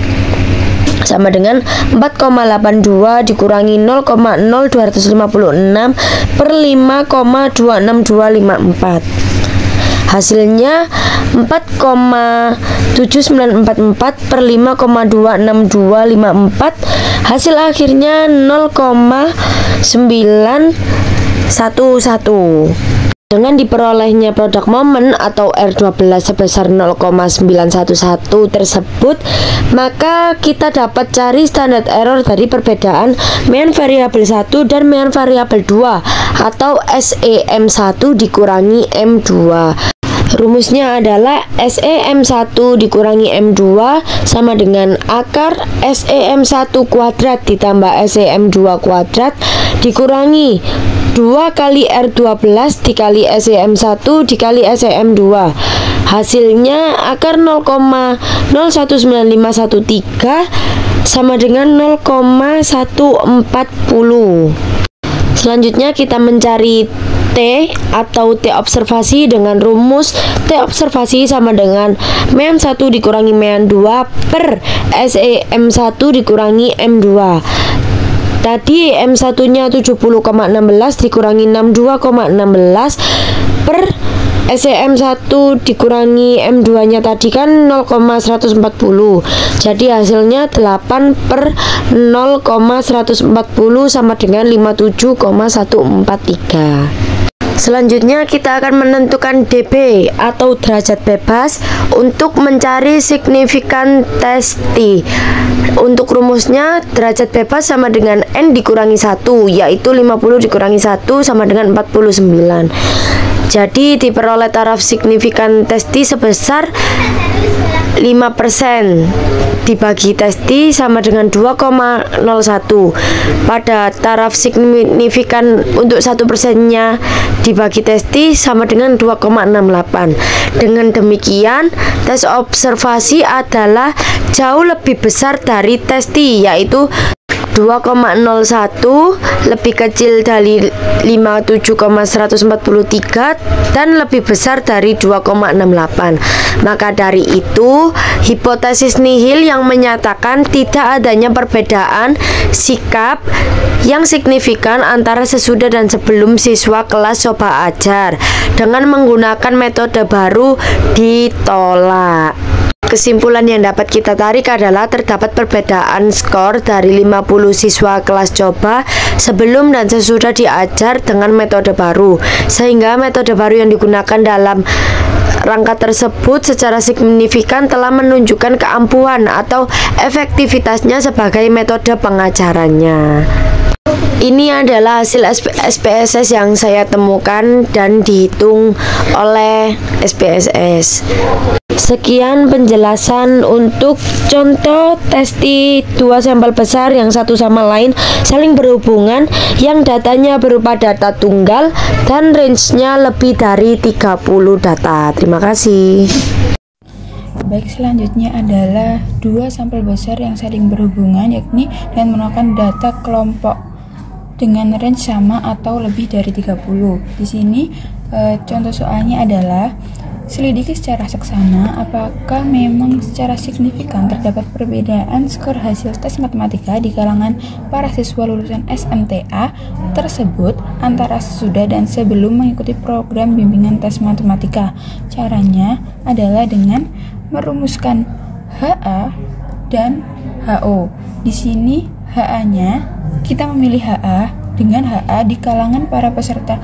sama dengan 4,82 dikurangi 0,0256 per 5,26254. Hasilnya 4,7944 per 5,26254. Hasil akhirnya 0,911. Dengan diperolehnya produk moment atau R12 sebesar 0,911 tersebut, maka kita dapat cari standar error dari perbedaan mean variabel 1 dan mean variabel 2 atau SEM1 dikurangi M2. Rumusnya adalah SEM1 dikurangi M2 sama dengan akar SEM1 kuadrat ditambah SEM2 kuadrat dikurangi 2 kali R12 dikali SEM1 dikali SEM2. Hasilnya akar 0,019513 sama dengan 0,140. Selanjutnya kita mencari T atau T observasi dengan rumus T observasi sama dengan mean 1 dikurangi mean 2 per SEM1 dikurangi M2. Tadi M1 nya 70,16 dikurangi 62,16 per SEM1 dikurangi M2 nya tadi kan 0,140. Jadi hasilnya 8 per 0,140 sama dengan 57,143. Selanjutnya kita akan menentukan dB atau derajat bebas untuk mencari signifikan tes T. Untuk rumusnya derajat bebas sama dengan N dikurangi 1, yaitu 50 dikurangi 1 sama dengan 49. Jadi diperoleh taraf signifikan tes T sebesar 5% dibagi tes T sama dengan 2,01. Pada taraf signifikan untuk 1%-nya dibagi tes T sama dengan 2,68. Dengan demikian, tes observasi adalah jauh lebih besar dari tes T, yaitu 2,01 lebih kecil dari 57,143 dan lebih besar dari 2,68. Maka dari itu, hipotesis nihil yang menyatakan tidak adanya perbedaan sikap yang signifikan antara sesudah dan sebelum siswa kelas coba ajar dengan menggunakan metode baru ditolak. Kesimpulan yang dapat kita tarik adalah terdapat perbedaan skor dari 50 siswa kelas coba sebelum dan sesudah diajar dengan metode baru, sehingga metode baru yang digunakan dalam rangka tersebut secara signifikan telah menunjukkan keampuhan atau efektivitasnya sebagai metode pengajarannya. Ini adalah hasil SPSS yang saya temukan dan dihitung oleh SPSS. Sekian penjelasan untuk contoh tes T 2 sampel besar yang satu sama lain saling berhubungan, yang datanya berupa data tunggal dan range-nya lebih dari 30 data. Terima kasih. Baik, selanjutnya adalah 2 sampel besar yang saling berhubungan, yakni dengan menggunakan data kelompok dengan range sama atau lebih dari 30. Di sini contoh soalnya adalah selidiki secara seksama apakah memang secara signifikan terdapat perbedaan skor hasil tes matematika di kalangan para siswa lulusan SMTA tersebut antara sesudah dan sebelum mengikuti program bimbingan tes matematika. Caranya adalah dengan merumuskan HA dan HO. Di sini HA-nya kita memilih HA dengan HA di kalangan para peserta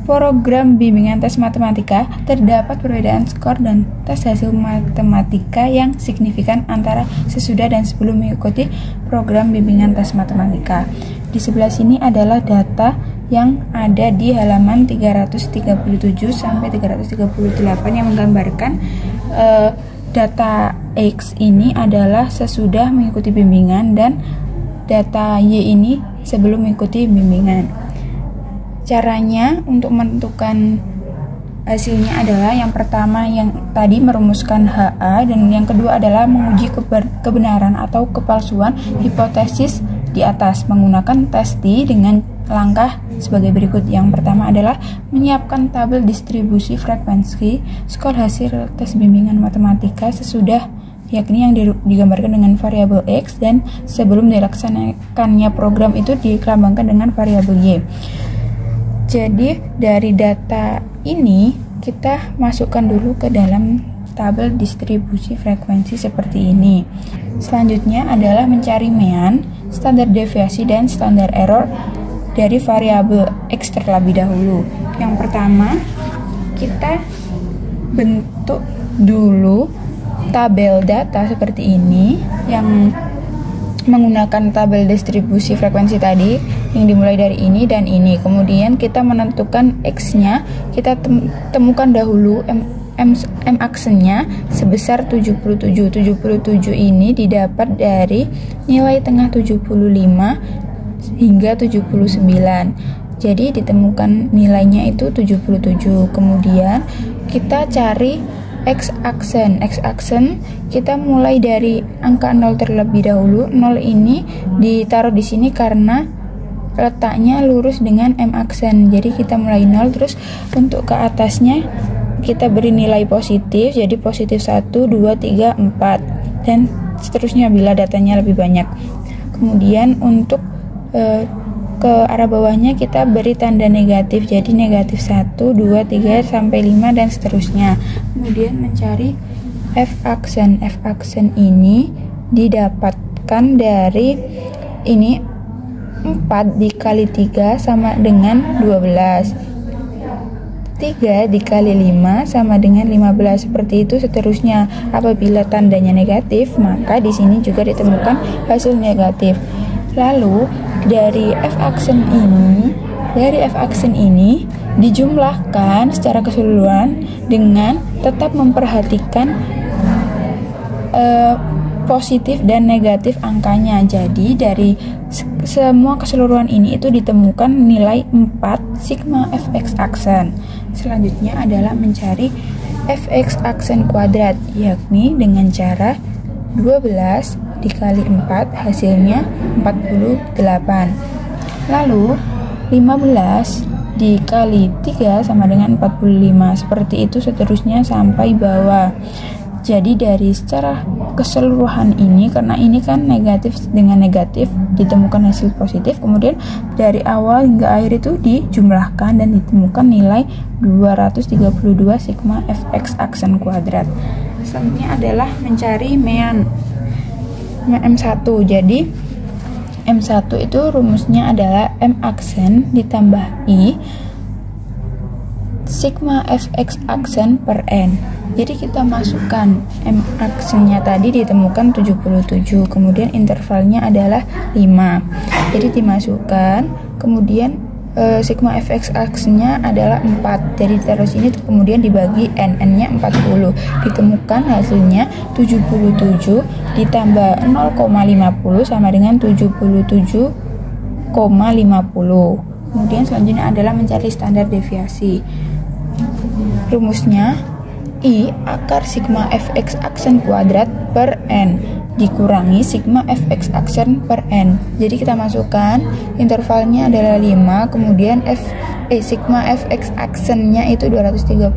program bimbingan tes matematika terdapat perbedaan skor dan tes hasil matematika yang signifikan antara sesudah dan sebelum mengikuti program bimbingan tes matematika. Di sebelah sini adalah data yang ada di halaman 337 sampai 338 yang menggambarkan data X ini adalah sesudah mengikuti bimbingan dan data Y ini sebelum mengikuti bimbingan. Caranya untuk menentukan hasilnya adalah yang pertama yang tadi merumuskan HA, dan yang kedua adalah menguji kebenaran atau kepalsuan hipotesis di atas menggunakan tes T dengan langkah sebagai berikut. Yang pertama adalah menyiapkan tabel distribusi frekuensi skor hasil tes bimbingan matematika sesudah, yakni yang digambarkan dengan variabel X, dan sebelum dilaksanakannya program itu dilambangkan dengan variabel Y. Jadi dari data ini kita masukkan dulu ke dalam tabel distribusi frekuensi seperti ini. Selanjutnya adalah mencari mean, standar deviasi, dan standar error dari variabel X terlebih dahulu. Yang pertama, kita bentuk dulu tabel data seperti ini yang menggunakan tabel distribusi frekuensi tadi yang dimulai dari ini dan ini. Kemudian kita menentukan X-nya, kita temukan dahulu M aksennya sebesar 77. 77 ini didapat dari nilai tengah 75 hingga 79. Jadi ditemukan nilainya itu 77. Kemudian kita cari X aksen. X aksen kita mulai dari angka 0 terlebih dahulu. 0 ini ditaruh di sini karena letaknya lurus dengan M aksen. Jadi kita mulai 0, terus untuk ke atasnya kita beri nilai positif, jadi positif 1, 2, 3, 4 dan seterusnya bila datanya lebih banyak. Kemudian untuk ke arah bawahnya kita beri tanda negatif, jadi negatif 1, 2, 3 sampai 5 dan seterusnya. Kemudian mencari F aksen. F aksen ini didapatkan dari ini 4 dikali 3 sama dengan 12. 3 dikali 5 sama dengan 15. Seperti itu seterusnya. Apabila tandanya negatif, maka di sini juga ditemukan hasil negatif. Lalu dari f aksen ini dijumlahkan secara keseluruhan dengan tetap memperhatikan positif dan negatif angkanya. Jadi dari semua keseluruhan ini itu ditemukan nilai 4 sigma fx aksen. Selanjutnya adalah mencari fx aksen kuadrat, yakni dengan cara 12 dikali 4 hasilnya 48. Lalu 15 dikali 3 sama dengan 45. Seperti itu seterusnya sampai bawah. Jadi dari secara keseluruhan ini, karena ini kan negatif dengan negatif, ditemukan hasil positif. Kemudian dari awal hingga akhir itu dijumlahkan dan ditemukan nilai 232 sigma fx aksen kuadrat. Selanjutnya adalah mencari mean M1. Jadi M1 itu rumusnya adalah M aksen ditambah I sigma fx aksen per N. Jadi kita masukkan M aksennya tadi ditemukan 77, kemudian intervalnya adalah 5. Jadi dimasukkan, kemudian sigma fx aksennya adalah 4. Jadi ditaruh sini, kemudian dibagi N-nya 40. Ditemukan hasilnya 77 ditambah 0,50 sama dengan 77,50. Kemudian selanjutnya adalah mencari standar deviasi. Rumusnya I akar sigma fx aksen kuadrat per N dikurangi sigma fx aksen per N. Jadi kita masukkan, intervalnya adalah 5, kemudian sigma fx aksennya itu 232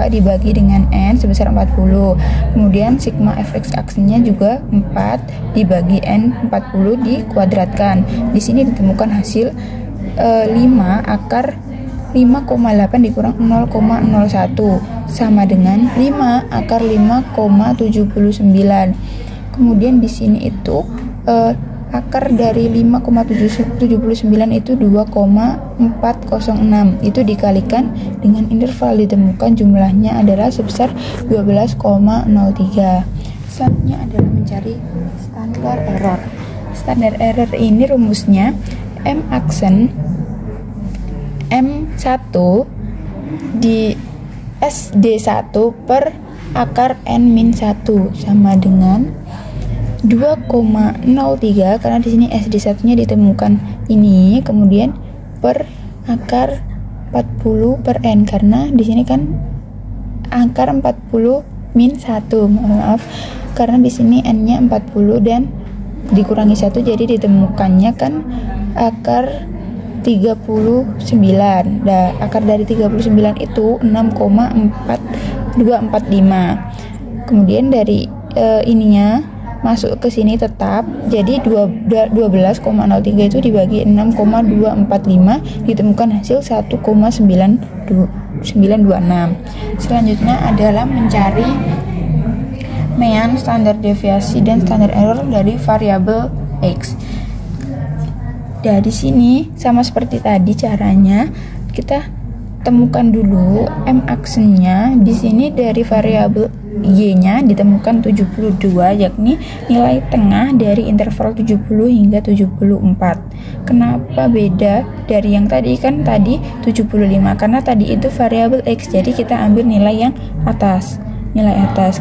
dibagi dengan N sebesar 40. Kemudian sigma fx aksennya juga 4 dibagi N 40 dikuadratkan. Di sini ditemukan hasil 5 akar 5,8 dikurang 0,01 sama dengan 5 akar 5,79. Kemudian di sini itu akar dari 5,79 itu 2,406. Itu dikalikan dengan interval, ditemukan jumlahnya adalah sebesar 12,03. Selanjutnya adalah mencari standar error. Standar error ini rumusnya M aksen M1 di SD1 per akar N-1 sama dengan 2,03, karena di sini SD1-nya ditemukan ini, kemudian per akar 40 per N, karena di sini kan akar 40 min 1, maaf, karena di sini N-nya 40 dan dikurangi 1, jadi ditemukannya kan akar 39. Nah, akar dari 39 itu 6,4245. Kemudian dari ininya masuk ke sini tetap. Jadi 12,03 itu dibagi 6,245 ditemukan hasil 1,926. Selanjutnya adalah mencari mean, standar deviasi dan standar error dari variabel X. Dari sini sama seperti tadi caranya, kita temukan dulu M aksennya. Di sini dari variabel Y-nya ditemukan 72, yakni nilai tengah dari interval 70 hingga 74. Kenapa beda dari yang tadi? Kan tadi 75, karena tadi itu variabel X, jadi kita ambil nilai yang atas.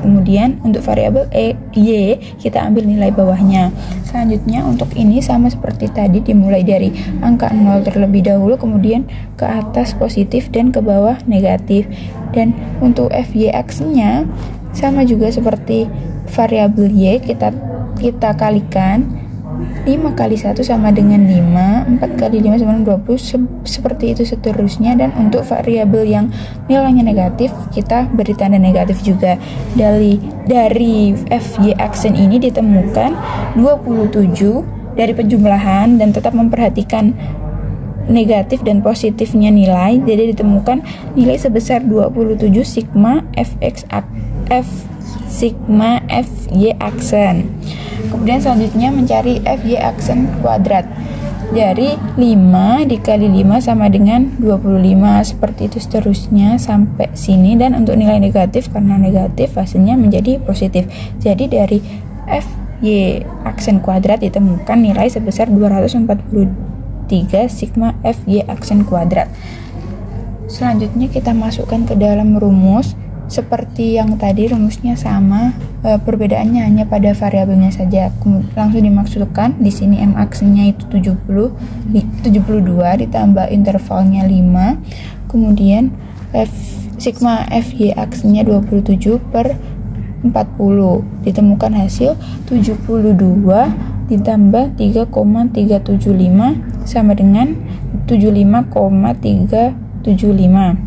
Kemudian untuk variabel Y kita ambil nilai bawahnya. Selanjutnya untuk ini sama seperti tadi, dimulai dari angka 0 terlebih dahulu, kemudian ke atas positif dan ke bawah negatif. Dan untuk FY aksennya sama juga seperti variabel Y, kita kalikan 5 kali 1 sama dengan 5, 4 kali 5 sama dengan 20, seperti itu seterusnya. Dan untuk variabel yang nilainya negatif, kita beri tanda negatif juga. Dari FY aksen ini ditemukan 27 dari penjumlahan dan tetap memperhatikan negatif dan positifnya nilai, jadi ditemukan nilai sebesar 27 sigma sigma FY aksen. Kemudian selanjutnya mencari FY aksen kuadrat. Dari 5 dikali 5 sama dengan 25, seperti itu seterusnya sampai sini. Dan untuk nilai negatif, karena negatif hasilnya menjadi positif. Jadi dari FY aksen kuadrat ditemukan nilai sebesar 243 sigma FY aksen kuadrat. Selanjutnya kita masukkan ke dalam rumus. Seperti yang tadi, rumusnya sama, perbedaannya hanya pada variabelnya saja. Langsung dimaksudkan di sini M aksennya itu 72 ditambah intervalnya 5. Kemudian sigma FY aksennya 27 per 40. Ditemukan hasil 72 ditambah 3,375 sama dengan 75,375.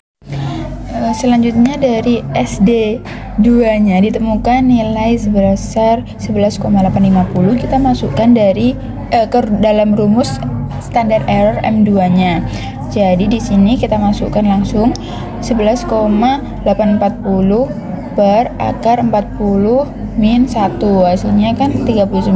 Selanjutnya dari SD 2-nya ditemukan nilai sebesar 11,850. Kita masukkan dari ke dalam rumus standar error M2-nya. Jadi di sini kita masukkan langsung 11,840 per akar 40 min 1. Hasilnya kan 39.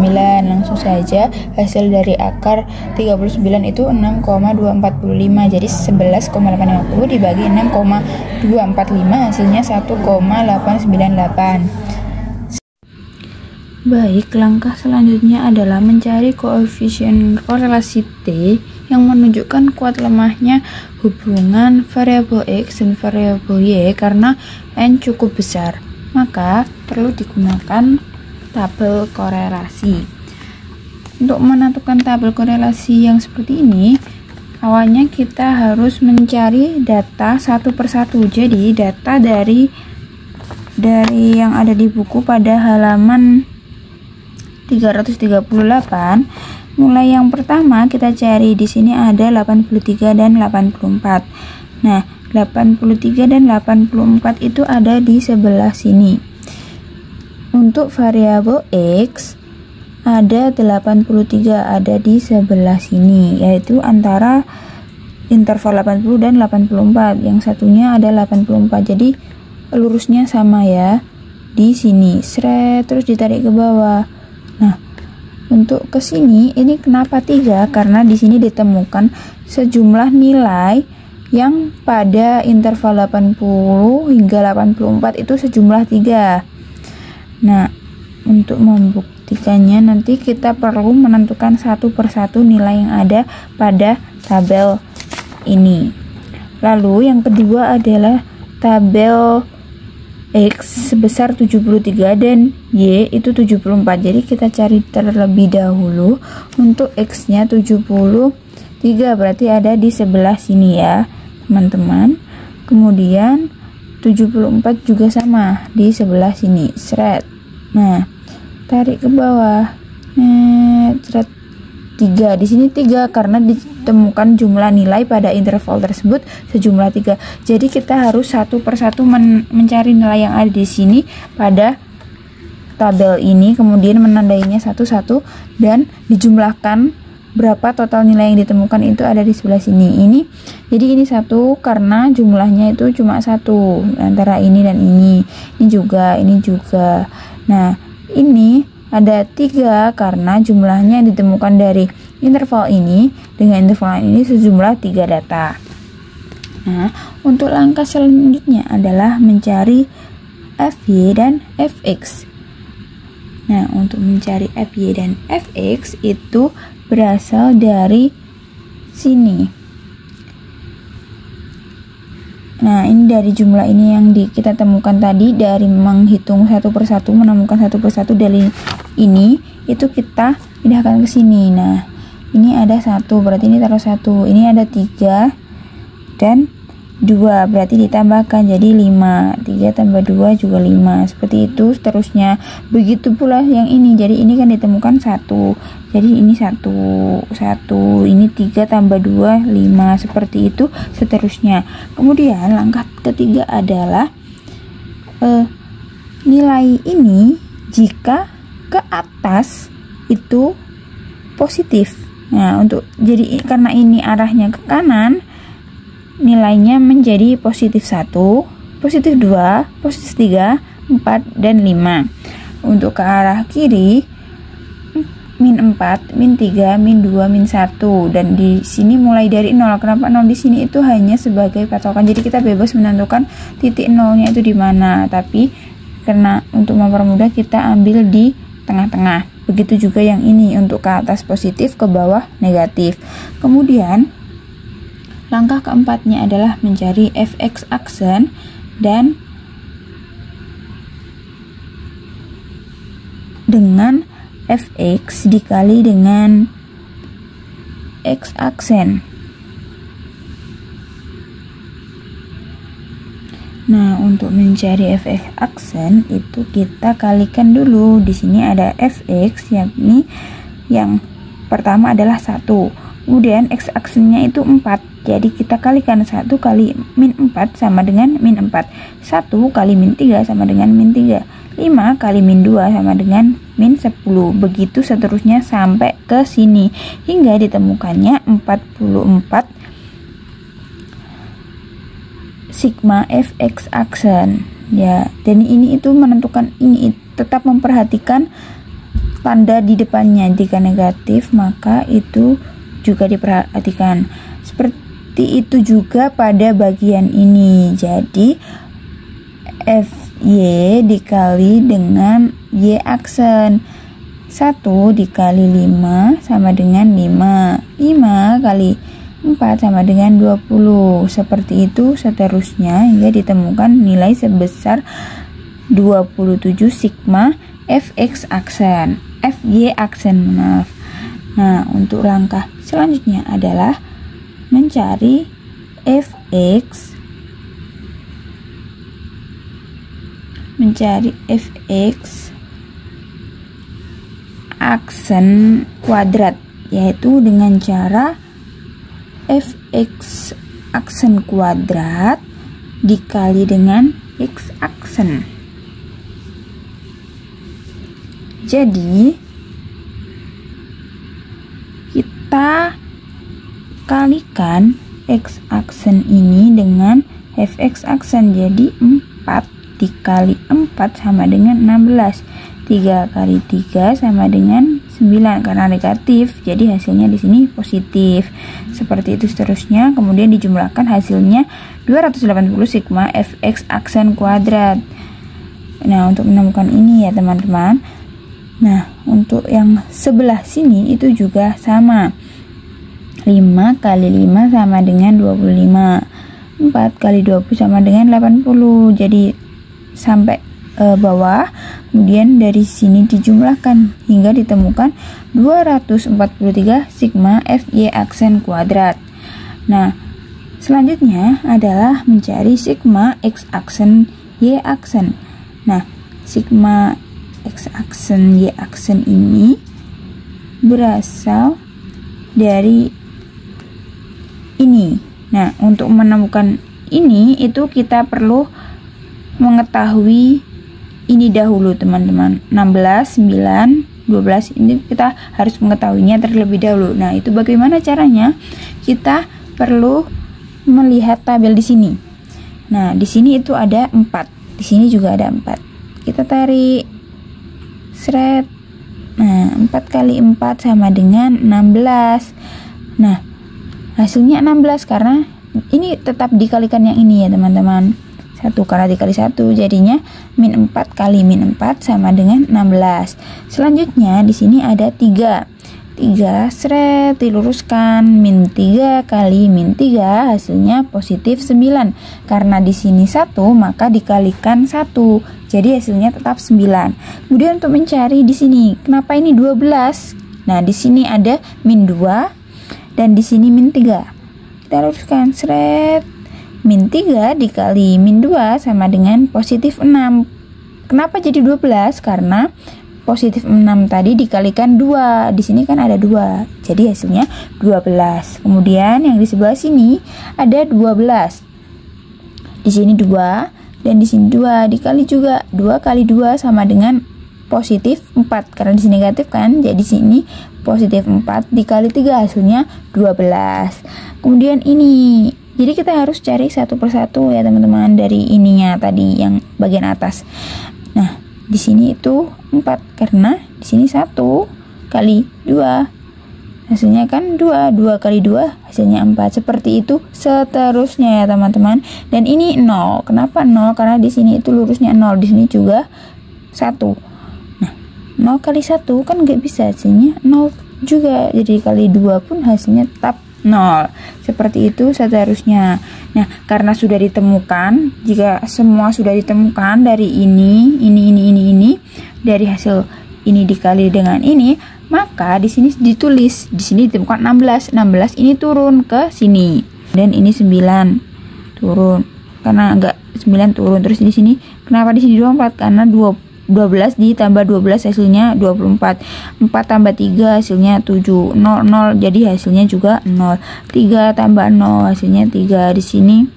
Langsung saja hasil dari akar 39 itu 6,245. Jadi 11,850 dibagi 6,245 hasilnya 1,898. Baik, langkah selanjutnya adalah mencari koefisien korelasi T yang menunjukkan kuat lemahnya hubungan variabel X dan variabel Y karena N cukup besar. Maka perlu digunakan tabel korelasi. Untuk menentukan tabel korelasi yang seperti ini, awalnya kita harus mencari data satu persatu. Jadi data dari yang ada di buku pada halaman 338, mulai yang pertama kita cari di sini ada 83 dan 84. Nah, 83 dan 84 itu ada di sebelah sini. Untuk variabel X ada 83 ada di sebelah sini, yaitu antara interval 80 dan 84. Yang satunya ada 84. Jadi lurusnya sama ya. Di sini terus ditarik ke bawah. Nah, untuk ke sini ini kenapa 3? Karena di sini ditemukan sejumlah nilai yang pada interval 80 hingga 84 itu sejumlah 3. Nah, untuk membuktikannya nanti kita perlu menentukan satu persatu nilai yang ada pada tabel ini. Lalu yang kedua adalah tabel X sebesar 73 dan Y itu 74. Jadi kita cari terlebih dahulu. Untuk X nya 73 berarti ada di sebelah sini ya teman-teman. Kemudian 74 juga sama di sebelah sini. Nah, tarik ke bawah. 3 di sini 3 karena ditemukan jumlah nilai pada interval tersebut sejumlah 3. Jadi kita harus satu persatu mencari nilai yang ada di sini pada tabel ini, kemudian menandainya satu-satu dan dijumlahkan berapa total nilai yang ditemukan itu ada di sebelah sini. Jadi ini 1 karena jumlahnya itu cuma 1 antara ini dan ini juga. Nah, ini ada 3 karena jumlahnya yang ditemukan dari interval ini dengan interval ini sejumlah 3 data. Nah, untuk langkah selanjutnya adalah mencari FY dan FX. Nah, untuk mencari FY dan FX itu berasal dari sini. Nah, ini dari jumlah ini yang kita temukan tadi, dari menghitung satu persatu, menemukan satu persatu dari ini, itu kita pindahkan ke sini. Nah, ini ada 1, berarti ini taruh 1. Ini ada 3 dan 2, berarti ditambahkan jadi 5. 3 tambah 2 juga 5. Seperti itu seterusnya. Begitu pula yang ini. Jadi ini kan ditemukan 1. Jadi ini 1. Ini 3 tambah 2 5. Seperti itu seterusnya. Kemudian langkah ketiga adalah nilai ini jika ke atas itu positif. Nah, jadi karena ini arahnya ke kanan, nilainya menjadi positif 1, positif 2, positif 3, 4, dan 5. Untuk ke arah kiri, min 4, min 3, min 2, min 1, dan di sini mulai dari 0. Kenapa 0 di sini itu hanya sebagai patokan, jadi kita bebas menentukan titik nolnya itu di mana, tapi karena untuk mempermudah kita ambil di tengah-tengah. Begitu juga yang ini, untuk ke atas positif, ke bawah negatif. Kemudian langkah keempatnya adalah mencari fx aksen dan dengan fx dikali dengan x aksen. Nah, untuk mencari fx aksen itu kita kalikan dulu. Di sini ada fx, yakni yang pertama adalah 1. Kemudian x aksennya itu 4. Jadi kita kalikan 1 kali min 4 sama dengan min 4. 1 kali min 3 sama dengan min 3. 5 kali min 2 sama dengan min 10. Begitu seterusnya sampai ke sini hingga ditemukannya 44 sigma fx aksen. Ya, dan ini itu menentukan ini, tetap memperhatikan tanda di depannya. Jika negatif maka itu juga diperhatikan. Seperti itu juga pada bagian ini. Jadi fy dikali dengan y aksen. 1 dikali 5 sama dengan 5. 5 kali 4 sama dengan 20. Seperti itu seterusnya hingga ditemukan nilai sebesar 27 sigma fx aksen, fy aksen, maaf. Nah, untuk langkah selanjutnya adalah mencari fx aksen kuadrat, yaitu dengan cara fx aksen kuadrat dikali dengan x aksen. Jadi kita kalikan x aksen ini dengan fx aksen, jadi 4 dikali 4 sama dengan 16. 3 kali 3 sama dengan 9 karena negatif, jadi hasilnya di sini positif. Seperti itu seterusnya, kemudian dijumlahkan hasilnya 280 sigma fx aksen kuadrat. Nah, untuk menemukan ini ya teman-teman. Nah, untuk yang sebelah sini itu juga sama. 5 kali 5 sama dengan 25. 4 kali 20 sama dengan 80. Jadi sampai bawah, kemudian dari sini dijumlahkan hingga ditemukan 243 sigma fy aksen kuadrat. Nah, selanjutnya adalah mencari sigma x aksen y aksen. Nah, sigma x aksen y aksen ini berasal dari ini. Nah, untuk menemukan ini itu kita perlu mengetahui ini dahulu teman-teman. 16, 9, 12 ini kita harus mengetahuinya terlebih dahulu. Nah, itu bagaimana caranya? Kita perlu melihat tabel di sini. Nah, di sini itu ada 4. Di sini juga ada 4. Kita tarik seret. Nah, 4 kali 4 sama dengan 16. Nah, hasilnya 16 karena ini tetap dikalikan yang ini ya teman-teman. 1 karena dikali 1 jadinya min 4 kali min 4 sama dengan 16. Selanjutnya di sini ada 3. 3 seret diluruskan, min 3 kali min 3 hasilnya positif 9. Karena di sini 1 maka dikalikan 1. Jadi hasilnya tetap 9. Kemudian untuk mencari di sini, kenapa ini 12? Nah, di sini ada min 2 dan di sini min 3. Kita luruskan seret. Min 3 dikali min 2 sama dengan positif 6. Kenapa jadi 12? Karena positif 6 tadi dikalikan 2. Di sini kan ada 2. Jadi hasilnya 12. Kemudian yang di sebelah sini ada 12. Di sini 2 dan di sini 2 dikali juga. 2 kali 2 sama dengan positif 4. Karena di sini negatif kan. Jadi sini positif 4 dikali 3 hasilnya 12. Kemudian ini, jadi kita harus cari satu persatu ya teman-teman dari ininya tadi yang bagian atas. Nah, di sini itu 4 karena di sini 1, kali 2. Hasilnya kan 2 kali 2 hasilnya 4. Seperti itu seterusnya ya teman-teman. Dan ini 0. Kenapa 0? Karena di sini itu lurusnya 0, di sini juga 1. Nah, 0 kali 1 kan nggak bisa, hasilnya 0 juga. Jadi kali 2 pun hasilnya tetap 0. Seperti itu seterusnya. Nah, karena sudah ditemukan, jika semua sudah ditemukan dari ini, dari hasil ini dikali dengan ini, maka di sini ditulis, di sini ditemukan 16. 16 ini turun ke sini. Dan ini 9 turun. Karena enggak 9 turun. Terus di sini kenapa di sini 24? Karena 12 ditambah 12 hasilnya 24. 4 tambah 3 hasilnya 7. 0 jadi hasilnya juga 0. 3 tambah 0 hasilnya 3. Di sini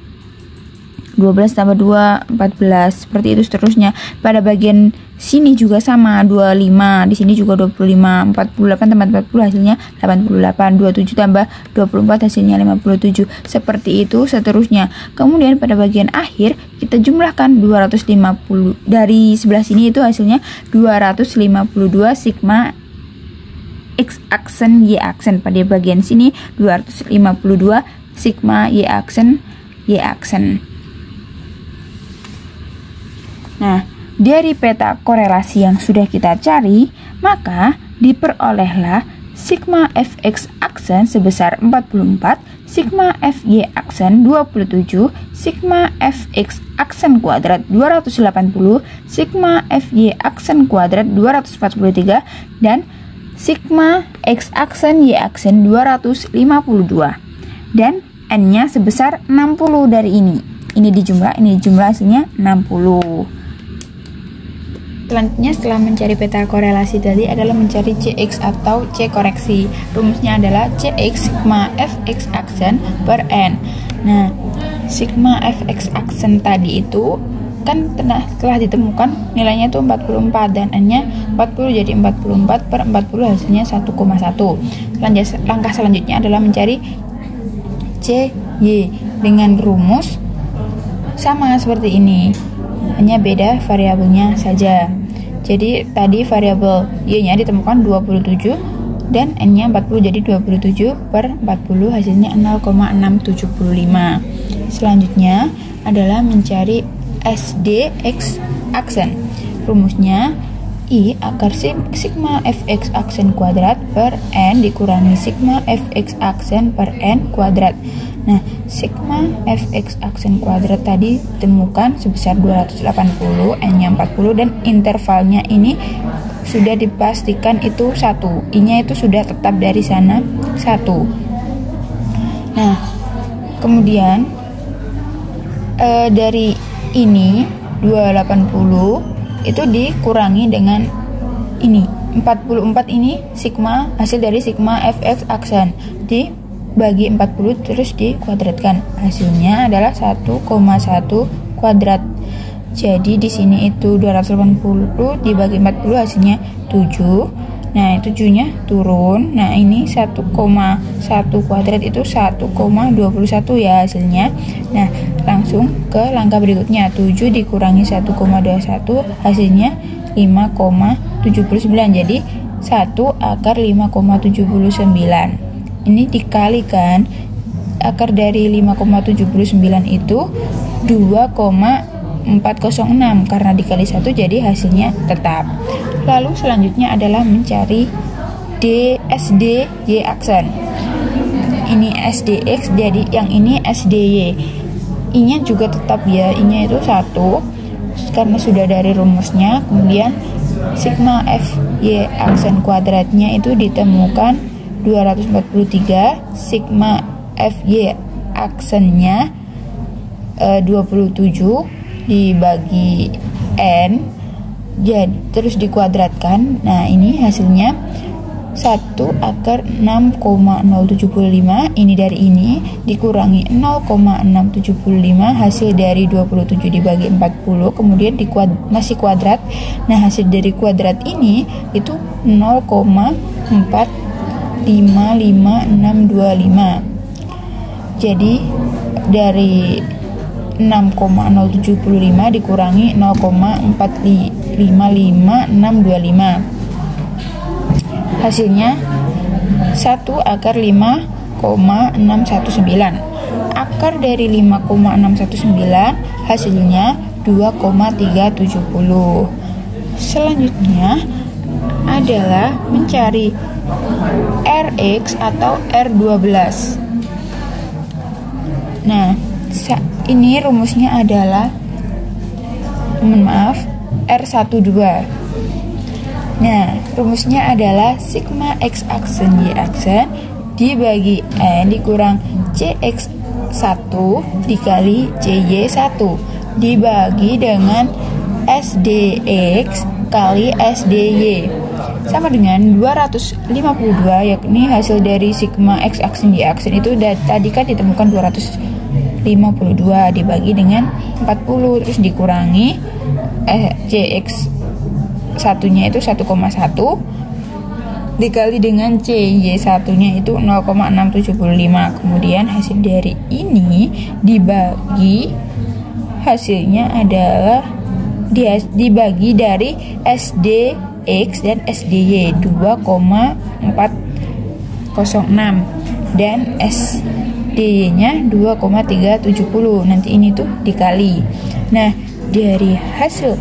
12 tambah 2 14. Seperti itu seterusnya. Pada bagian sini juga sama, 25. Di sini juga 25. 48 tambah 40 hasilnya 88. 27 tambah 24 hasilnya 57. Seperti itu seterusnya. Kemudian pada bagian akhir kita jumlahkan 250. Dari sebelah sini itu hasilnya 252 sigma X aksen Y aksen. Pada bagian sini 252 sigma Y aksen Y aksen. Nah, dari peta korelasi yang sudah kita cari, maka diperolehlah sigma Fx aksen sebesar 44, sigma Fy aksen 27, sigma Fx aksen kuadrat 280, sigma Fy aksen kuadrat 243, dan sigma X aksen Y aksen 252. Dan N-nya sebesar 60 dari ini. Ini dijumlah hasilnya 60. Selanjutnya setelah mencari peta korelasi tadi adalah mencari Cx atau C koreksi. Rumusnya adalah Cx sigma Fx aksen per N. Nah, sigma Fx aksen tadi itu kan setelah ditemukan nilainya itu 44 dan N-nya 40, jadi 44 per 40 hasilnya 1,1. Langkah selanjutnya adalah mencari Cy dengan rumus sama seperti ini, hanya beda variabelnya saja. Jadi tadi variabel Y-nya ditemukan 27 dan N-nya 40, jadi 27 per 40 hasilnya 0,675. Selanjutnya adalah mencari SDX aksen. Rumusnya I akar sigma Fx aksen kuadrat per N dikurangi sigma Fx aksen per N kuadrat. Nah, sigma Fx aksen kuadrat tadi ditemukan sebesar 280, N-nya 40, dan intervalnya ini sudah dipastikan itu 1. I-nya itu sudah tetap dari sana 1. Nah, kemudian dari ini 280 itu dikurangi dengan ini 44, ini sigma, hasil dari sigma Fx aksen dibagi 40 terus dikuadratkan, hasilnya adalah 1,1 kuadrat. Jadi di sini itu 280 dibagi 40 hasilnya 7. Nah, 7-nya turun. Nah, ini 1,1 kuadrat itu 1,21 ya hasilnya. Nah, langsung ke langkah berikutnya. 7 dikurangi 1,21 hasilnya 5,79. Jadi 1 akar 5,79. Ini dikalikan akar dari 5,79 itu 2,406 karena dikali 1 jadi hasilnya tetap. Lalu selanjutnya adalah mencari SDY aksen. Ini SDX, jadi yang ini SDY. I-nya juga tetap ya, I-nya itu 1 karena sudah dari rumusnya. Kemudian sigma Fy aksen kuadratnya itu ditemukan 243, sigma Fy aksennya 27 dibagi N, jadi terus dikuadratkan. Nah, ini hasilnya 1 akar 6,075. Ini dari ini dikurangi 0,675 hasil dari 27 dibagi 40, kemudian masih kuadrat. Nah, hasil dari kuadrat ini itu 0,455625. Jadi dari 6,075 dikurangi 0,455625. hasilnya 1 akar 5,619. Akar dari 5,619 hasilnya 2,370. Selanjutnya adalah mencari Rx atau R12. Nah, ini rumusnya adalah R12. Nah, rumusnya adalah sigma X aksen Y aksen dibagi N dikurang CX1 dikali CY1 dibagi dengan SDX kali SDY sama dengan 252, yakni hasil dari sigma X aksen Y aksen itu tadi kan ditemukan 252 dibagi dengan 40 terus dikurangi CX satunya itu 1,1 dikali dengan CY1 nya itu 0,675. Kemudian hasil dari ini dibagi, hasilnya adalah dibagi dari SDX dan SDY 2,406 dan SDY nya 2,370. Nanti ini tuh dikali. Nah, dari hasil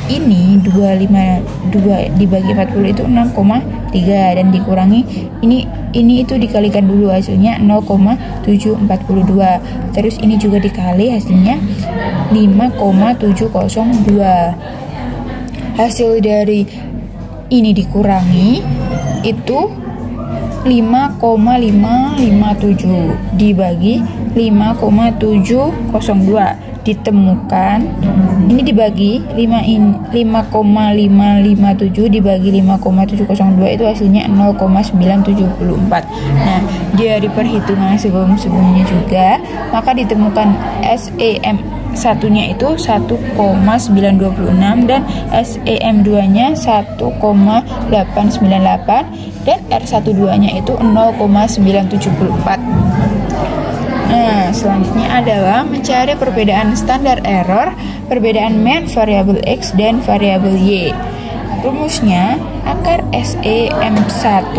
ini 252 dibagi 40 itu 6,3 dan dikurangi ini itu dikalikan dulu, hasilnya 0,742. Terus ini juga dikali, hasilnya 5,702. Hasil dari ini dikurangi itu 5,557 dibagi 5,702 ditemukan, ini dibagi 5,557 dibagi 5,702 itu hasilnya 0,974. Nah, dari perhitungan sebelumnya juga maka ditemukan SEM satunya itu 1,926 dan SEM2 nya 1,898 dan R12 nya itu 0,974. Nah, selanjutnya adalah mencari perbedaan standar error, perbedaan main variabel X dan variabel Y. Rumusnya akar SEM1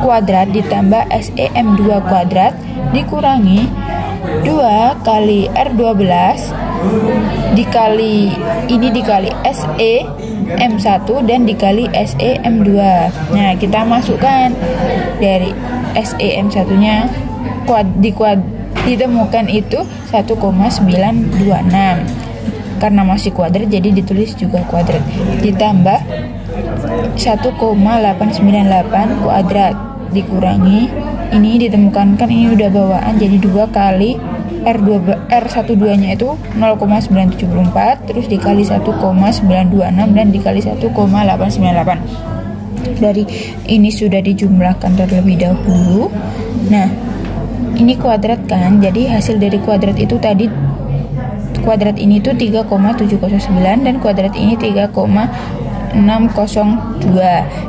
kuadrat ditambah SEM2 kuadrat dikurangi 2 kali R12 dikali ini dikali SEM1 dan dikali SEM2. Nah, kita masukkan dari SEM1 nya ditemukan itu 1,926. Karena masih kuadrat jadi ditulis juga kuadrat. Ditambah 1,898 kuadrat dikurangi ini ditemukan kan ini udah bawaan jadi 2 kali R12 nya itu 0,974 terus dikali 1,926 dan dikali 1,898. Dari ini sudah dijumlahkan terlebih dahulu. Nah, ini kuadrat kan, jadi hasil dari kuadrat itu tadi kuadrat ini tuh 3,709 dan kuadrat ini 3,602.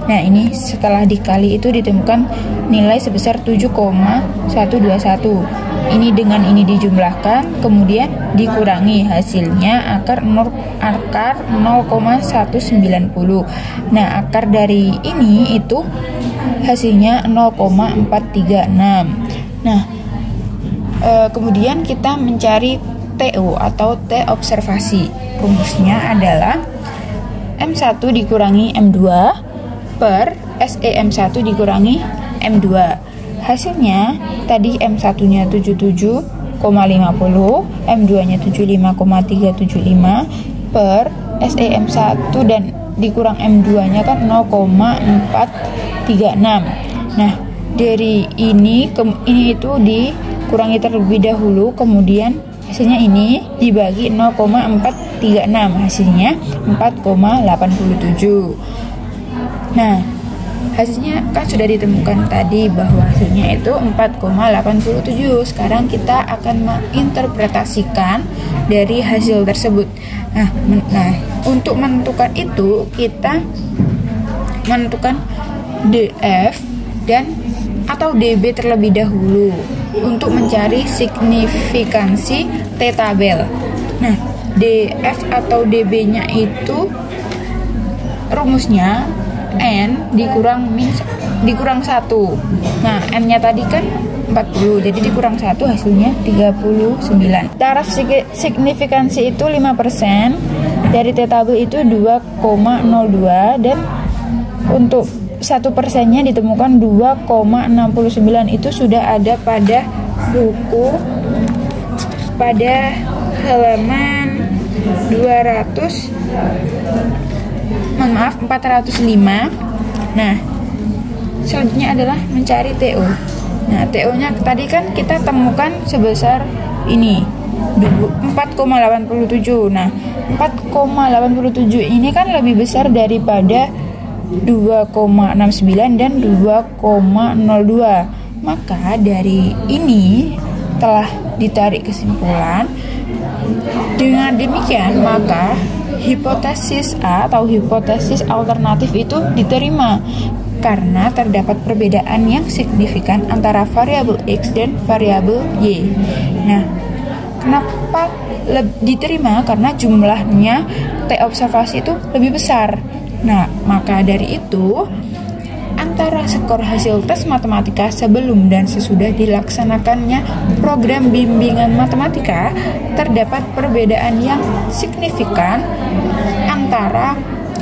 Nah, ini setelah dikali itu ditemukan nilai sebesar 7,121. Ini dengan ini dijumlahkan kemudian dikurangi, hasilnya akar 0,190. Nah, akar dari ini itu hasilnya 0,436. Nah, kemudian kita mencari TO atau T observasi. Rumusnya adalah M1 dikurangi M2 per SEM1 dikurangi M2. Hasilnya tadi M1 nya 77,50, M2 nya 75,375 per SEM1 dan dikurang M2 nya kan 0,436. Nah, dari ini itu dikurangi terlebih dahulu, kemudian hasilnya ini dibagi 0,436, hasilnya 4,87. Nah, hasilnya kan sudah ditemukan tadi bahwa hasilnya itu 4,87. Sekarang kita akan menginterpretasikan dari hasil tersebut. Nah, untuk menentukan itu kita menentukan DF dan atau DB terlebih dahulu untuk mencari signifikansi T tabel. Nah, DF atau DB nya itu rumusnya N dikurang 1. Nah, N-nya tadi kan 40, jadi dikurang 1 hasilnya 39. Taraf signifikansi itu 5%, dari T-tabel itu 2,02, dan untuk 1%-nya ditemukan 2,69. Itu sudah ada pada buku pada halaman 405. Nah, selanjutnya adalah mencari TO. Nah, TO-nya tadi kan kita temukan sebesar ini 4,87. Nah, 4,87 ini kan lebih besar daripada 2,69 dan 2,02. Maka dari ini telah ditarik kesimpulan. Dengan demikian, maka hipotesis A atau hipotesis alternatif itu diterima karena terdapat perbedaan yang signifikan antara variabel X dan variabel Y. Nah, kenapa diterima? Karena jumlahnya T observasi itu lebih besar. Nah, maka dari itu antara skor hasil tes matematika sebelum dan sesudah dilaksanakannya program bimbingan matematika terdapat perbedaan yang signifikan antara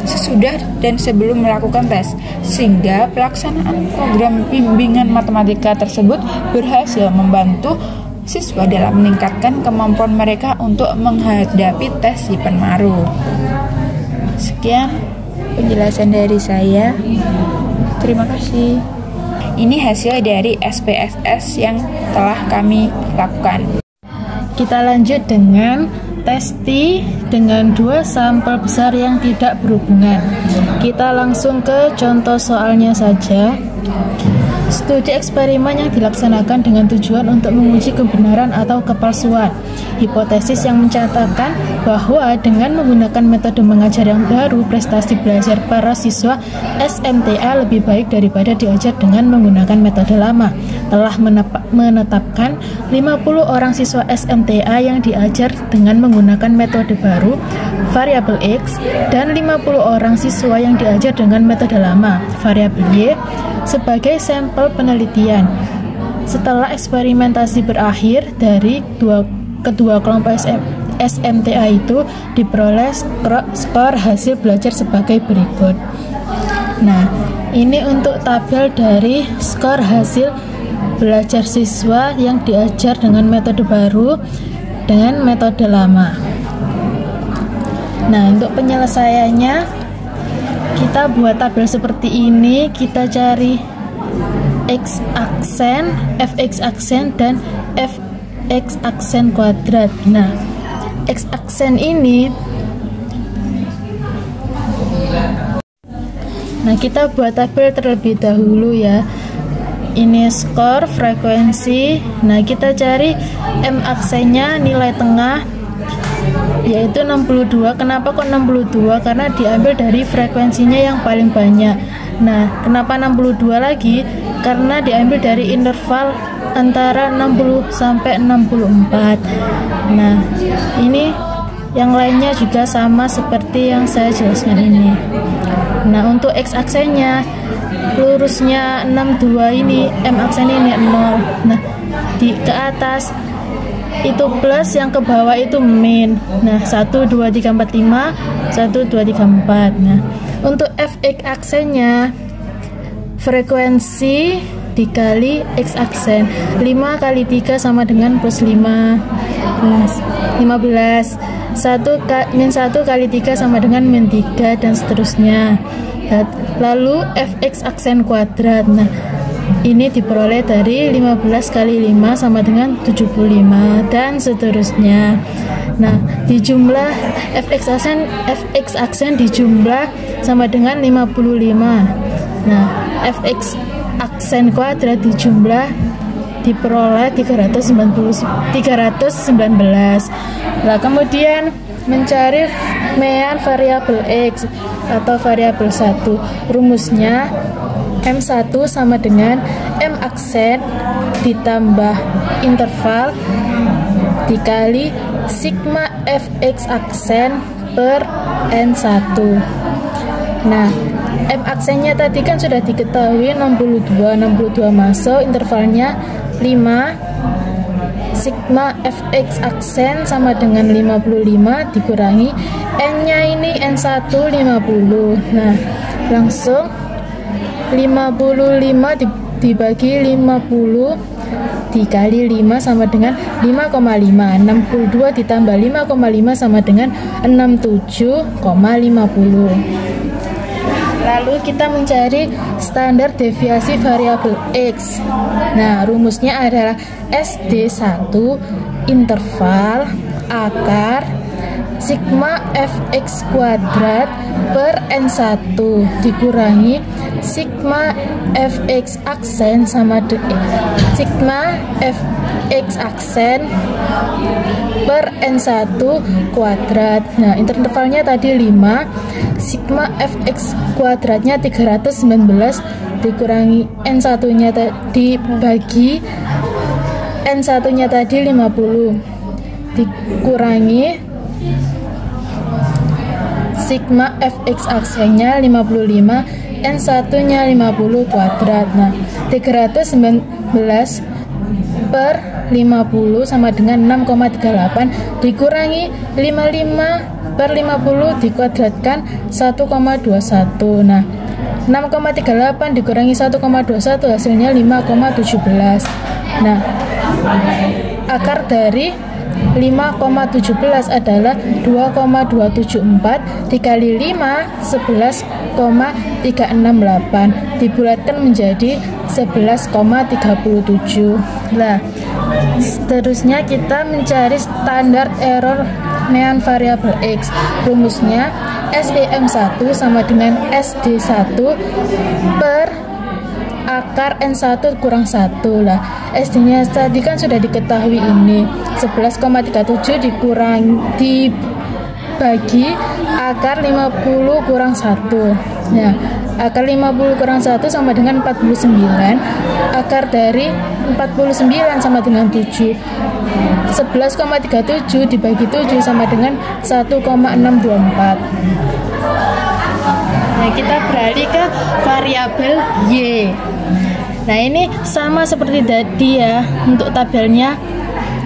sesudah dan sebelum melakukan tes, sehingga pelaksanaan program bimbingan matematika tersebut berhasil membantu siswa dalam meningkatkan kemampuan mereka untuk menghadapi tes di Penmaru. Sekian penjelasan dari saya. Terima kasih. Ini hasil dari SPSS yang telah kami lakukan. Kita lanjut dengan tes T dengan 2 sampel besar yang tidak berhubungan. Kita langsung ke contoh soalnya saja. Studi eksperimen yang dilaksanakan dengan tujuan untuk menguji kebenaran atau kepalsuan. Hipotesis yang mencatatkan bahwa dengan menggunakan metode mengajar yang baru, prestasi belajar para siswa SMTA lebih baik daripada diajar dengan menggunakan metode lama. Telah menetapkan 50 orang siswa SMTA yang diajar dengan menggunakan metode baru, variabel X, dan 50 orang siswa yang diajar dengan metode lama, variabel Y, sebagai sampel penelitian. Setelah eksperimentasi berakhir, dari kedua kelompok SMTA itu diperoleh skor hasil belajar sebagai berikut. Nah, ini untuk tabel dari skor hasil belajar siswa yang diajar dengan metode baru dengan metode lama. Nah, untuk penyelesaiannya kita buat tabel seperti ini. Kita cari X aksen, Fx aksen, dan Fx aksen kuadrat. Nah, X aksen ini, nah kita buat tabel terlebih dahulu ya. Ini skor, frekuensi. Nah, kita cari M aksennya nilai tengah, yaitu 62. Kenapa kok 62? Karena diambil dari frekuensinya yang paling banyak. Nah, kenapa 62 lagi? Karena diambil dari interval antara 60 sampai 64. Nah, ini yang lainnya juga sama seperti yang saya jelaskan ini. Nah, untuk X aksennya lurusnya 62 ini, M aksen ini 0. Nah, di ke atas itu plus, yang ke bawah itu min. Nah, 1 2 3 4 5, 1 2 3 4. Nah, untuk Fx aksennya frekuensi dikali X aksen, 5 kali 3 sama dengan plus 15. 1 kali 3 sama dengan min 3, dan seterusnya. Lalu Fx aksen kuadrat. Nah, ini diperoleh dari 15 kali 5 sama dengan 75, dan seterusnya. Nah, dijumlah Fx aksen dijumlah sama dengan 55. Nah, Fx aksen kuadrat dijumlah diperoleh 319. Nah, kemudian mencari mean variabel X atau variabel 1. Rumusnya M1 sama dengan M aksen ditambah interval dikali sigma Fx aksen per N1. Nah, M aksennya tadi kan sudah diketahui 62 masuk, intervalnya 5, sigma fx aksen sama dengan 55 dikurangi N-nya ini N1 50. Nah, langsung 55 dibagi 50 dikali 5 sama dengan 5,5. 62 ditambah 5,5 sama dengan 67,50. Lalu kita mencari standar deviasi variabel X. Nah, rumusnya adalah SD1 interval akar sigma fx kuadrat per N1 dikurangi sigma fx aksen sama dengan sigma fx aksen per N1 kuadrat. Nah, intervalnya tadi 5, sigma fx kuadratnya 319 dikurangi N1 nya tadi bagi N1 nya tadi 50 dikurangi sigma fx aksennya 55, N1 nya 50 kuadrat. Nah, 319 per 50 sama dengan 6,38 dikurangi 55 per 50 dikuadratkan 1,21. Nah, 6,38 dikurangi 1,21 hasilnya 5,17. Nah, akar dari 5,17 adalah 2,274 dikali 5 11,368 dibulatkan menjadi 11,37. Nah, seterusnya kita mencari standar error nean variabel X. Rumusnya SEM1 sama dengan SD1 per akar N1 kurang 1. Lah, SD-nya tadi kan sudah diketahui ini 11,37 dibagi akar 50 kurang 1. Ya, akar 50 kurang 1 sama dengan 49. Akar dari 49 sama dengan 7. 11,37 dibagi 7 sama dengan 1,624. Nah, kita beralih ke variabel Y. Nah, ini sama seperti tadi ya. Untuk tabelnya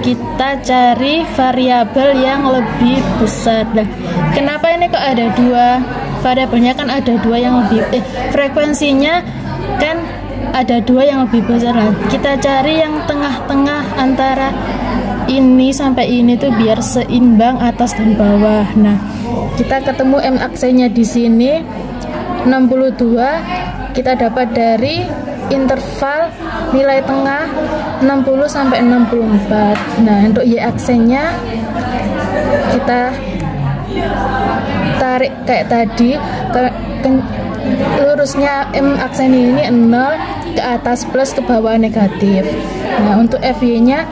kita cari variabel yang lebih besar. Nah, kenapa ini kok ada dua? Variabelnya kan ada dua yang lebih frekuensinya kan ada dua yang lebih besar. Nah, kita cari yang tengah-tengah antara ini sampai ini tuh biar seimbang atas dan bawah. Nah, kita ketemu M aksennya di sini 62 kita dapat dari interval nilai tengah 60 sampai 64. Nah, untuk Y aksennya kita tarik kayak tadi lurusnya M aksen ini 0 ke atas plus ke bawah negatif. Nah, untuk FY nya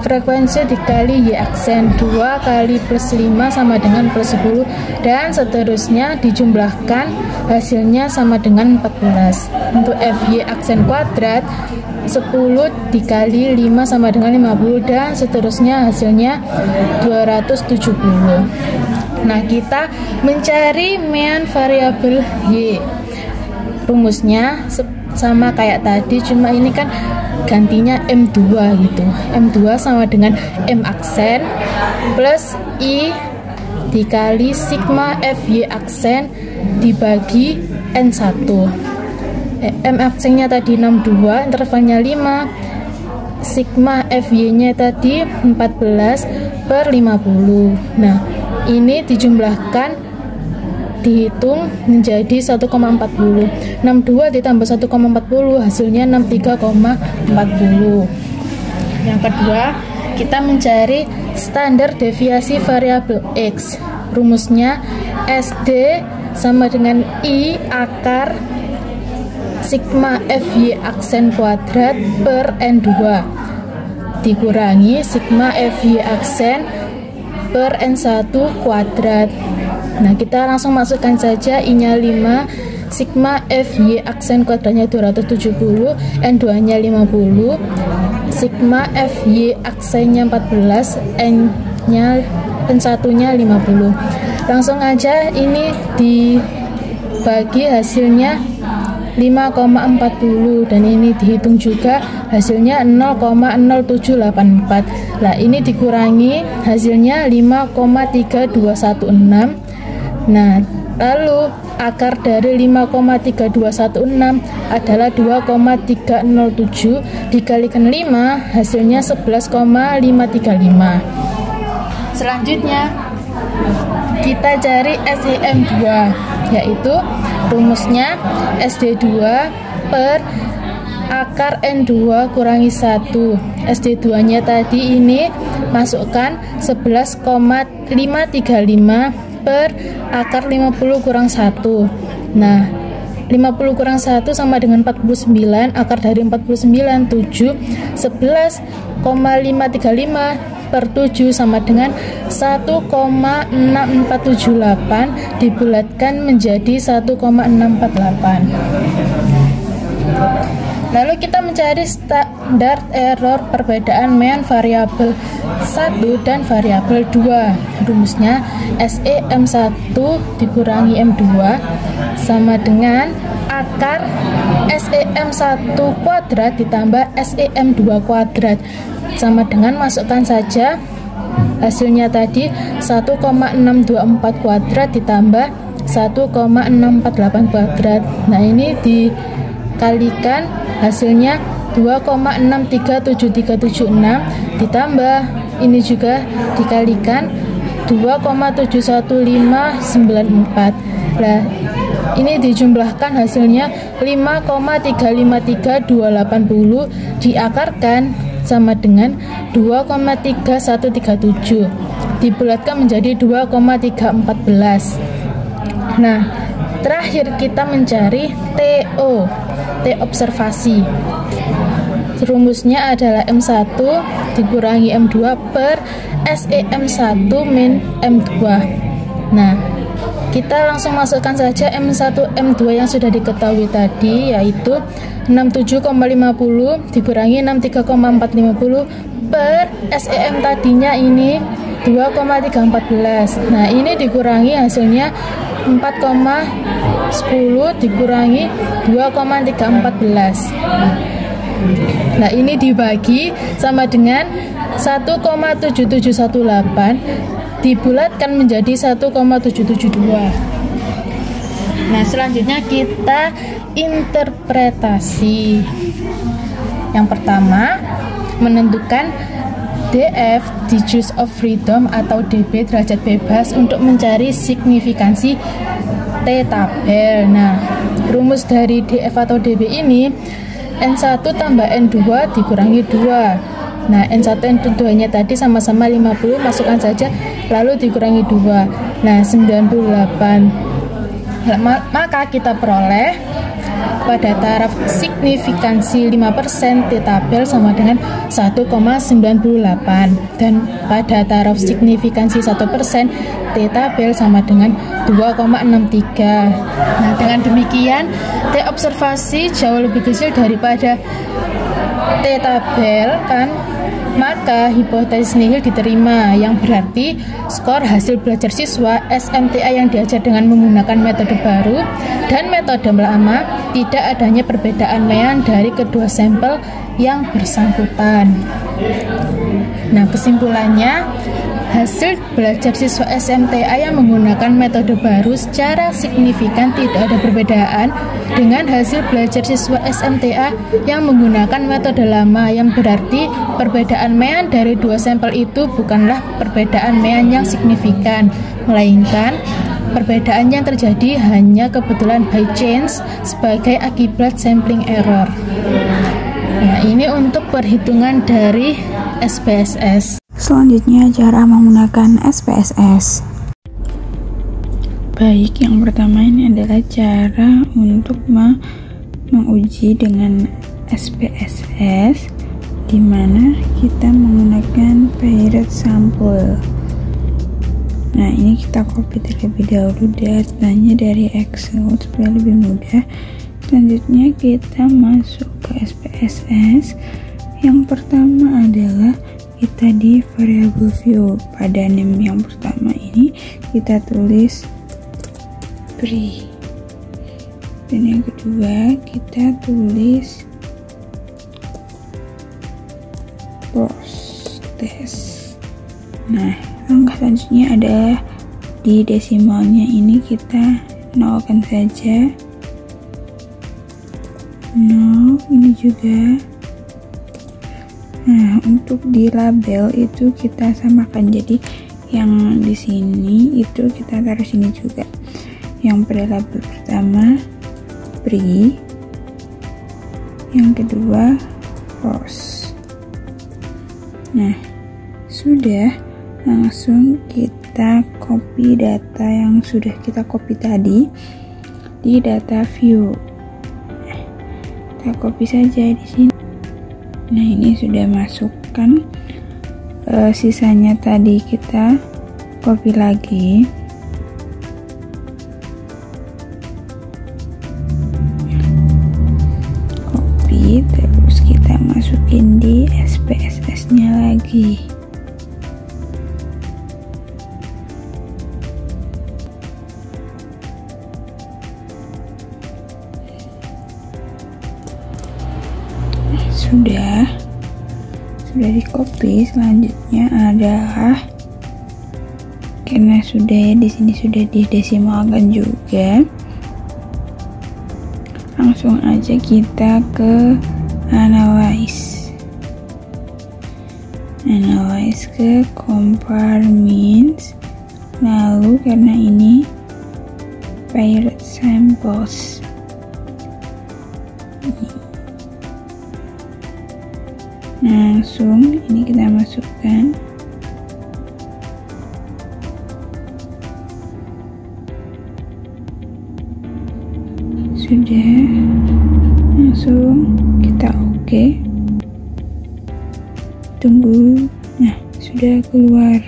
frekuensi dikali Y aksen 2 kali plus 5 sama dengan plus 10 dan seterusnya dijumlahkan hasilnya sama dengan 14. Untuk FY aksen kuadrat 10 dikali 5 sama dengan 50 dan seterusnya hasilnya 270. Nah, kita mencari mean variabel Y. Rumusnya sama kayak tadi, cuma ini kan gantinya M2 gitu. M2 sama dengan M aksen plus I dikali sigma FY aksen dibagi N1. M aksennya tadi 62, intervalnya 5, sigma FY nya tadi 14 per 50. Nah, ini dijumlahkan dihitung menjadi 1,40. 62 ditambah 1,40 hasilnya 63,40. Yang kedua, kita mencari standar deviasi variabel X. Rumusnya SD sama dengan I akar sigma FY aksen kuadrat per N2 dikurangi sigma FY aksen per N1 kuadrat. Nah, kita langsung masukkan saja I-nya 5, sigma FY aksen kuadratnya 270, N2 nya 50, sigma FY aksennya 14, N1 nya 50. Langsung aja ini dibagi hasilnya 5,40 dan ini dihitung juga hasilnya 0,0784. Nah, ini dikurangi hasilnya 5,3216. Nah, lalu akar dari 5,3216 adalah 2,307 dikalikan 5 hasilnya 11,535. Selanjutnya kita cari SEM2, yaitu rumusnya SD2 per akar N2 kurangi 1. SD2 nya tadi ini masukkan 11,535 per akar 50 kurang 1. Nah, 50 kurang 1 sama dengan 49, akar dari 49 7, 11,535 per 7 sama dengan 1,6478 dibulatkan menjadi 1,648. Lalu kita mencari standar error perbedaan mean variabel 1 dan variabel 2. Rumusnya SEM1 dikurangi M2 sama dengan akar SEM1 kuadrat ditambah SEM2 kuadrat, sama dengan masukkan saja hasilnya tadi 1,624 kuadrat ditambah 1,648 kuadrat. Nah, ini dikalikan hasilnya 2,637376 ditambah ini juga dikalikan 2,71594. Nah, ini dijumlahkan hasilnya 5,353280 diakarkan sama dengan 2,3137 dibulatkan menjadi 2,314. Nah, terakhir kita mencari TO, T observasi. Rumusnya adalah M1 dikurangi M2 per SEM1 min M2. Nah, kita langsung masukkan saja M1 M2 yang sudah diketahui tadi, yaitu 67,50 dikurangi 63,450 per SEM tadinya ini 2,314. Nah, ini dikurangi hasilnya 4,10 dikurangi 2,314. Nah, ini dibagi sama dengan 1,7718 dibulatkan menjadi 1,772. Nah, selanjutnya kita interpretasi. Yang pertama, menentukan DF, degrees of freedom, atau DB, derajat bebas, untuk mencari signifikansi T tabel. Nah, rumus dari DF atau DB ini N1 tambah N2 dikurangi 2. Nah, N1 N2 nya tadi sama-sama 50, masukkan saja lalu dikurangi 2. Nah, 98. Maka kita peroleh pada taraf signifikansi 5% T tabel sama dengan 1,98 dan pada taraf signifikansi 1% T tabel sama dengan 2,63. Nah, dengan demikian T observasi jauh lebih kecil daripada T tabel kan, maka hipotesis nihil diterima, yang berarti skor hasil belajar siswa SMTA yang diajar dengan menggunakan metode baru dan metode lama tidak adanya perbedaan mean dari kedua sampel yang bersangkutan. Nah, kesimpulannya, hasil belajar siswa SMTA yang menggunakan metode baru secara signifikan tidak ada perbedaan dengan hasil belajar siswa SMTA yang menggunakan metode lama, yang berarti perbedaan mean dari dua sampel itu bukanlah perbedaan mean yang signifikan, melainkan perbedaan yang terjadi hanya kebetulan by chance sebagai akibat sampling error. Nah, ini untuk perhitungan dari SPSS. Selanjutnya, cara menggunakan SPSS. Baik, yang pertama ini adalah cara untuk menguji dengan SPSS, di mana kita menggunakan paired sample. Nah, ini kita copy terlebih dahulu datanya dari Excel supaya lebih mudah. Selanjutnya kita masuk ke SPSS. Yang pertama adalah kita di variable view pada name yang pertama ini kita tulis pre, dan yang kedua kita tulis post test. Nah, langkah selanjutnya adalah di desimalnya ini kita nolkan saja, 0 ini juga. Nah, untuk di label itu kita samakan, jadi yang di sini itu kita taruh sini juga. Yang pada label pertama pre, yang kedua post. Nah, sudah, langsung kita copy data yang sudah kita copy tadi di data view. Nah, kita copy saja di sini. Nah, ini sudah masukkan, sisanya tadi kita copy lagi. Copy, terus kita masukin di SPSS-nya lagi. Sudah di copy. Selanjutnya adalah karena sudah di sini sudah didesimalkan juga, langsung aja kita ke analyze ke compare means, lalu karena ini paired samples, langsung ini kita masukkan. Sudah, langsung kita oke. Tunggu. Nah, sudah keluar.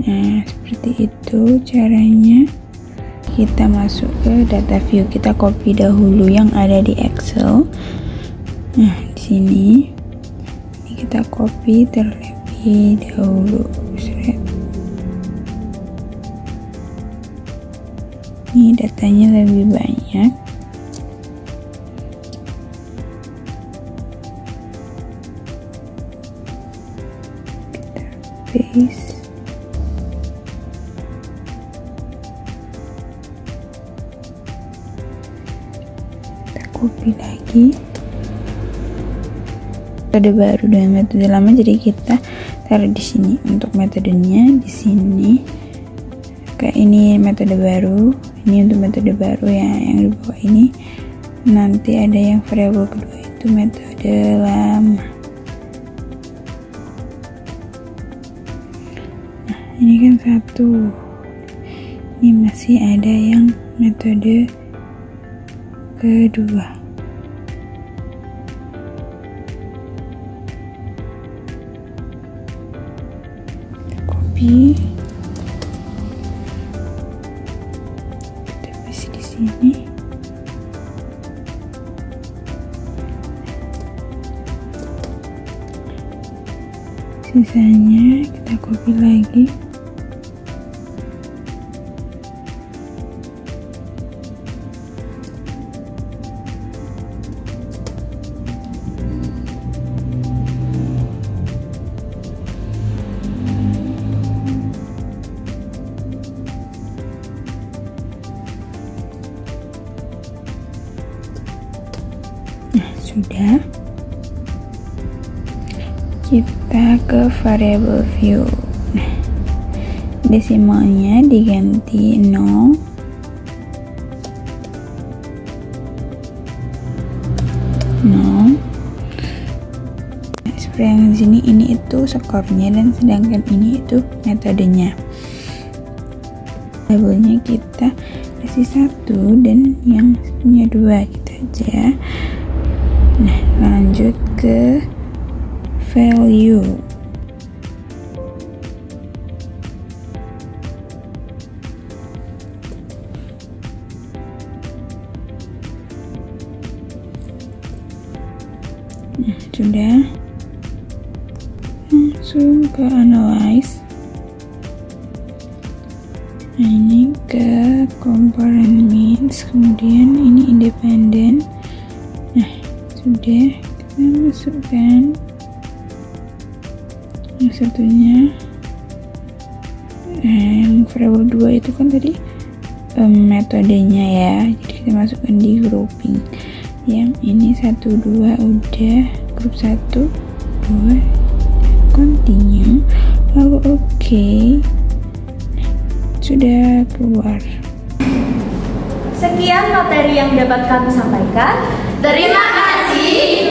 Nah, seperti itu caranya. Kita masuk ke data view, kita copy dahulu yang ada di Excel. Nah, di sini ini kita copy terlebih dahulu. Ini datanya lebih banyak. Kita paste. Kita copy lagi. Metode baru dengan metode lama, jadi kita taruh di sini. Untuk metodenya di sini. Kayak ini metode baru, ini untuk metode baru ya, yang di bawah ini nanti ada yang variabel kedua itu metode lama. Nah, ini kan satu, ini masih ada yang metode kedua. Kita copy. Ini sisanya kita copy lagi. Sudah, kita ke variable view. Nah, desimalnya diganti 0, 0. Nah, seperti yang di sini, ini itu skornya dan sedangkan ini itu metodenya. Labelnya kita kasih 1 dan yang punya 2 gitu aja. Nah, lanjut ke value. Nah, sudah, langsung ke analyze. ke component means, kemudian ini independen. Nah, sudah kita masukkan yang satunya. Yang variabel 2 itu kan tadi metodenya ya, jadi kita masukkan di grouping. Yang ini 1, 2 udah, grup 1, 2, continue, lalu oke. Sudah keluar. Sekian materi yang dapat kami sampaikan. Terima kasih.